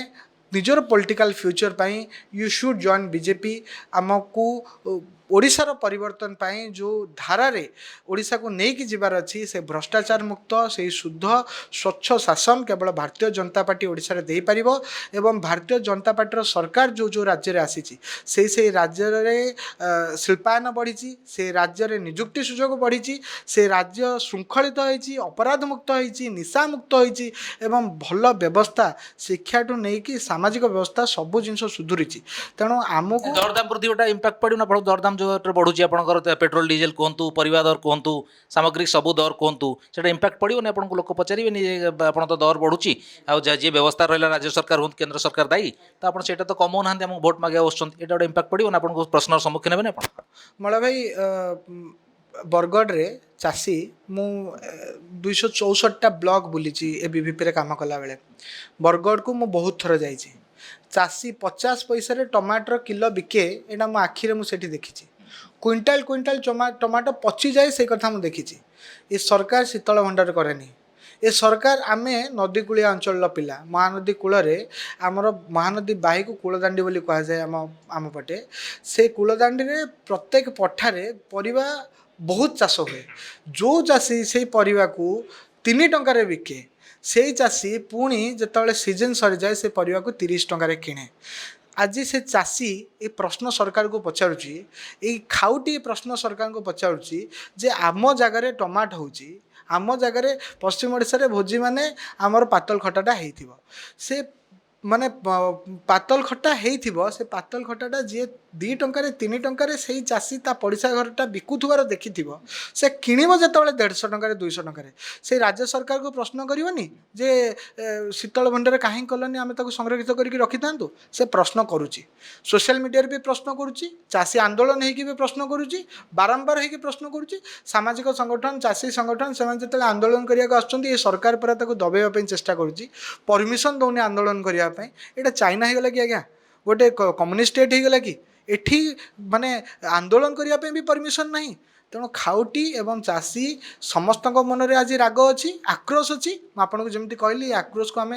निजर political future pi you should join BJP आमको ओडिशार परिवर्तन पाई जो धारा रे ओडिशा को लेकिन जीवार अच्छी से भ्रष्टाचार मुक्त से शुद्ध स्वच्छ शासन केवल भारतीय जनता पार्टी ओडिशा रे दे पारिबो एवं भारतीय जनता पार्टी सरकार जो जो राज्य रे आसीची से राज्य रे शिल्पायन बढ़ी से राज्य रे नियुक्ति सुजोग बढ़ी से राज्य श्रृंखलित होईची अपराध मुक्त होईची निशा मुक्त होईची एवं भल व्यवस्था शिक्षा ठू नहीं सामाजिक व्यवस्था सबू जिनस सुधुरी तेणु आमको दरदाम वृद्धि गोटा इम्पैक्ट पड़ू ना दरदाम जो बढ़ुची आपंकर पेट्रोल डीजेल कहतु परिवा दर कहतु सामग्रिक सबू दर कहतु से इम्पैक्ट पड़ोनी आपको लोक पचारे आप तो दर बढ़ुची जी व्यवस्था रहा राज्य सरकार हूँ केन्द्र सरकार दायी तो आप तो कमाऊ ना भोट मागे आसान ये गोटे इम्पैक्ट पड़ो ना आपको प्रश्न सम्मुखीन हे आप मला भाई बरगढ़ रे चाषी मु 264टा ब्लॉक बुली एबीवीपी रे काम कला बेले बरगढ़ को मु बहुत थर जाइए चाषी 50 पैसा रे टमाटर किलो बिके एटा मो आखिरे मुझे देखी क्विंटाल क्विंटाल टमाटो पची जाए से कथा मुझे देखी ये सरकार शीतल भंडार करेनी ए सरकार आमे नदी कूलिया अंचल पिला महानदी कूल आमर महानदी बाही को कूलदांडी बोली कह जाए आम पटे से कूलदांडी रे प्रत्येक पठारे परिबा बहुत चाष हुए जो चाषी से परिबा को 3 टंकार बिके से चाषी पुणी जिते सीजन सरी जाए से परिबा को 30 टंकार किणे आज से चाषी ये प्रश्न सरकार को पचारुची ये खाउटी प्रश्न सरकार को पचारुची जे आम जगार टमाट होची आम जगार पश्चिम ओडिशा रे भोजी माने आमर पातल खटाटा हेइथिबो से ମାନେ ପାତଲ ଖଟା ହେଇଥିବ ସେ ପାତଲ ଖଟାଟା ଯିଏ 2 ଟଙ୍କାରେ 3 ଟଙ୍କାରେ ସେଇ ଚାଷୀ ତା ପଡ଼ିଶା ଘରଟା ବିକୁଥିବାର ଦେଖିଥିବ ସେ କିଣିବ ଯେତେବେଳେ 150 ଟଙ୍କାରେ 200 ଟଙ୍କାରେ ସେଇ ରାଜ୍ୟ ସରକାରକୁ ପ୍ରଶ୍ନ କରିବନି ଯେ ଶୀତଳ ଭଣ୍ଡାର କାହିଁକି କଲନି ଆମେ ତାକୁ ସଂରକ୍ଷିତ କରିକି ରଖିଥାନ୍ତୁ ସେ ପ୍ରଶ୍ନ କରୁଛି ସୋସିଆଲ ମିଡ଼ିଆରେ ବି ପ୍ରଶ୍ନ କରୁଛି ଚାଷୀ ଆନ୍ଦୋଳନ ହେଇକି ବି ପ୍ରଶ୍ନ କରୁଛି ବାରମ୍ବାର ହେଇକି ପ୍ରଶ୍ନ କରୁଛି ସାମାଜିକ ସଂଗଠନ ଚାଷୀ ସଂଗଠନ ସେମାନେ ଯେତେବେଳେ ଆନ୍ଦୋଳନ କରିବାକୁ ଆସୁଛନ୍ତି ଏ ସରକାର ପୁରା ତାକୁ ଦବେଇବା ପାଇଁ ଚେଷ୍ଟା କରୁଛି परमिशन दौनी आंदोलन करने ये चाइना हो गला कि आज्ञा गोटे कम्युनिस्ट स्टेट हो गला कि एठी माने आंदोलन करने भी परमिशन नहीं तेणु खाउटी एवं चाषी समस्त मन में आज राग अच्छी आक्रोश अच्छी आपको जमी कहली आक्रोश को आम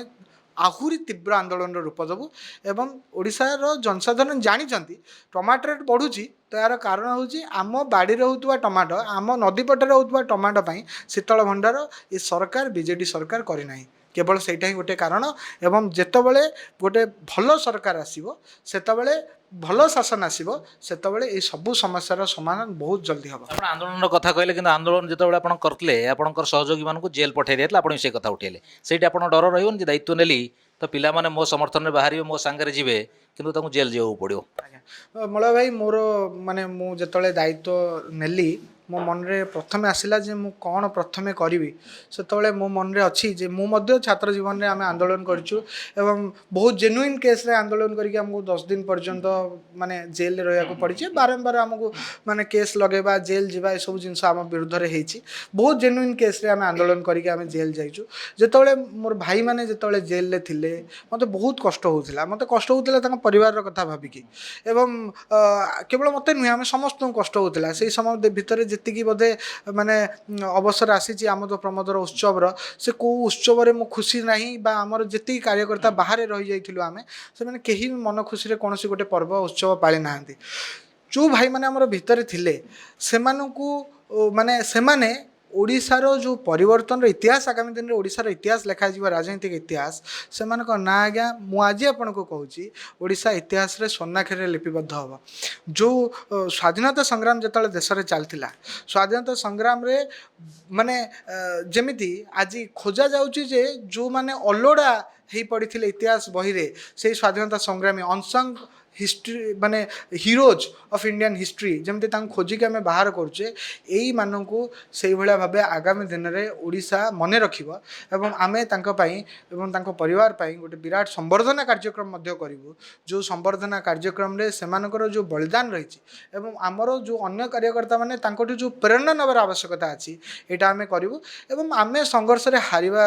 आहुरी तीव्र आंदोलन रूप देवु एवं ओडिशार जनसाधारण जानते टमाटो रेट बढ़ुची तो यार कारण हूँ आम बाड़ी होता टमाटो आम नदीपटे होता टमाटो शीतल भंडार ये सरकार बीजेडी सरकार करना केवल सेटा ही गोटे कारण एवं जितेबले गोटे भल सरकार आसो सेतबले भल शासन आसो सेतबले ये सबू समस्यार समाधान बहुत जल्दी हम आप आंदोलन कथा कहले कि आंदोलन जो आप करते आपंकर सहयोगी मानक जेल पठे दिया आप से कथा उठेले से डर रही दायित्व नेली तो पिला माने मो समर्थन में बाहर मो सांगे जीवे किंतु जेल जाऊ पड़ो मलय भाई मोर माने मु जतले दायित्व नेली मो मन रे प्रथम आसला जे मु कौन प्रथमे करी से मो मन रे अच्छी जे मु मध्य छात्र जीवन रे आम आंदोलन करूँ एवं बहुत जेन्युइन केस रे आंदोलन करके आमको 10 दिन पर्यंत माने जेल रहा पड़ी बारंबार आमको माने केस लगेबा जेल जावा ये सब जिनस आम विरुद्ध रे हेची बहुत जेन्युइन केस रे आम आंदोलन करके आम जेल जाइछु जेतबले मोर भाई माने जेतबले जेल रे थिले मते बहुत कष्ट होउथिला मते कष्ट होउथिला तांका परिवार रो कथा भाबिकी एवं केवल मते नुहे आम समस्त कष्ट होउथिला से समय भितर जी बोधे माने अवसर आसी आमोद प्रमोदर उत्सव से कौ उत्सव मु खुशी नहीं बा आमर जी कार्यकर्ता बाहर रही जाइलु आम से मैंने कहीं मन खुशी कौन गोटे पर्व उत्सव पाली ना जो भाई मैंने आमर भितर थिले से माने सेमाने ओडिशार जो परिवर्तन इतिहास आगामी दिन में ओडिशार इतिहास लिखा राजनीतिक इतिहास से ना आज्ञा मुझे आपन को कहूँ ओडिशा इतिहास रे स्वर्णाक्षर लिपिबद्ध हम जो स्वाधीनता संग्राम जो देश में चलता स्वाधीनता संग्राम रे माने जमिति आज खोजा जाउची जे जो माने अलोड़ा हो पड़ी इतिहास बही रे से स्वाधीनता संग्रामी अनसंग हिस्ट्री माने हीरोज ऑफ इंडियन हिस्ट्री जमती खोजिक आम बाहर करुचे यही मानू से भाव आगामी दिन में ओडिशा मन रखिबो एवं आमे तांको पाई एवं तांको परिवार पाई गोटे विराट संवर्धना कार्यक्रम करूँ जो संवर्धना कार्यक्रम रे सेमानकर जो बलिदान रही एवं आमर जो अन्य कार्यकर्ता माने तांकोठु जो प्रेरणा नवर आवश्यकता अच्छी यहाँ आम करूँ एवं आमे संघर्ष रे हारिबा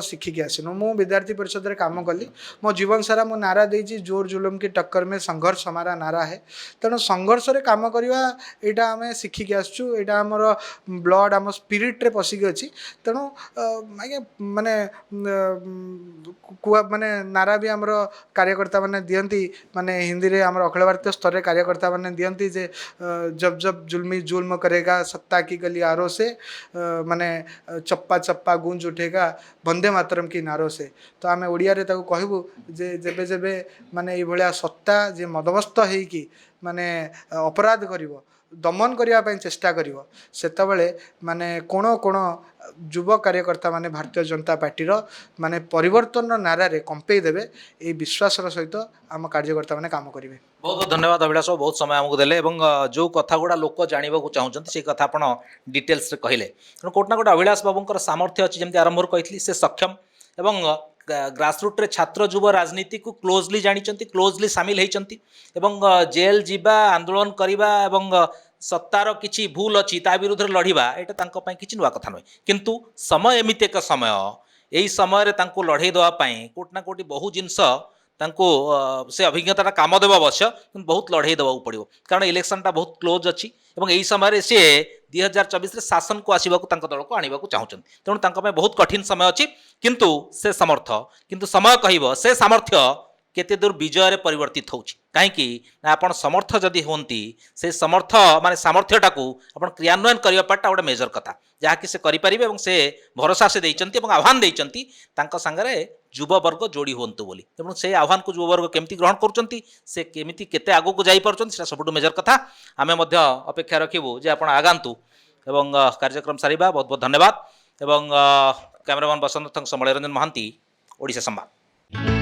शिखिकी आसनु मु विद्यार्थी परिषद रे काम कली मो जीवन सारा मो नारा देजी जोर जुलुम की टक्कर में संघर्ष हमारा नारा है तेणु संघर्ष रे काम करवा यहाँ आम शिखिकी आसचु यहाँ आमर ब्लड आम स्पिरिट रे पशिकी अच्छी तेणु आज्ञा माने कुआ माने नारा भी आमर कार्यकर्ता माने दियंती माने हिंदी रे आमर अखिल भारतीय स्तर रे कार्यकर्ता माने दियंती जे जब जब जुल्मी जुल्म करेगा सत्ता की गली आरो से माने चप्पा चप्पा गूंज उठेगा वंदे मातरम की नारो से तो आम ओडिया रे ताको कहबू जे जेबे जेबे माने ये भलिया सत्ता जे मदमस्त होइकी माने अपराध करिवो दमन करने चेष्टा करिवो सेतबेले माने कोण कोण युव कार्यकर्ता माने भारतीय जनता पार्टीर माने परिवर्तन नारा रे कंपेई देबे ए विश्वासर सहित आम कार्यकर्ता माने काम करिवे। बहुत बहुत धन्यवाद अभिलाष बहुत समय आमको देले एवं जो कथा गुड़ा लोक जानवा चाहते से कथा आपण डिटेल्स रे कहले तेणु कोटना कोट अभिलाष बाबूंकर सामर्थ्य अच्छी जमी आरंभ कही से सक्षम एवं ग्रासरूट रे छात्र युव राजनीति को क्लोजली जानी क्लोजली सामिल होती जेल जीवा आंदोलन करवा एवं सत्तार किछि भूल अच्छी ता विरुद्ध लड़वा यहाँ किसी नुआ कथा नुहे किंतु समय एमती एक समय यही समय लड़े देवाई कोटना कोटी बहु जिनस से अभिज्ञता काम देवा अवश्य कि बहुत लड़े देवा पड़ो कारण इलेक्शनटा बहुत क्लोज अच्छी और यही समय सी 2024 शासन को आसवाक दल को आणवा चाहते तेणु बहुत कठिन समय अच्छी किंतु से समर्थ किंतु समय कह से सामर्थ्य केते दूर विजय परिवर्तित होउछि कहीं आपण समर्थ जदि होती से समर्थ माने सामर्थ्यटा को आपण क्रियान्वयन करबा पाटा गोटे मेजर कथा जहाँकि से करें और से भरोसा से देइचंती और आह्वान देइचंती तांको संगरे युव वर्ग जोड़ी होंतु बोली तेणु से आह्वान को युव वर्ग केमती ग्रहण करुँच से केमिति केते आगो को जाई पारुछंती सेटा सबुठु मेजर कथा आमे मध्य अपेक्षा रखिबु जे आपण आगांतु एवं कार्यक्रम सारिबा बहुत बहुत धन्यवाद एवं कैमरामैन बसंत समलय रंजन महांती ओडिशा संवाद।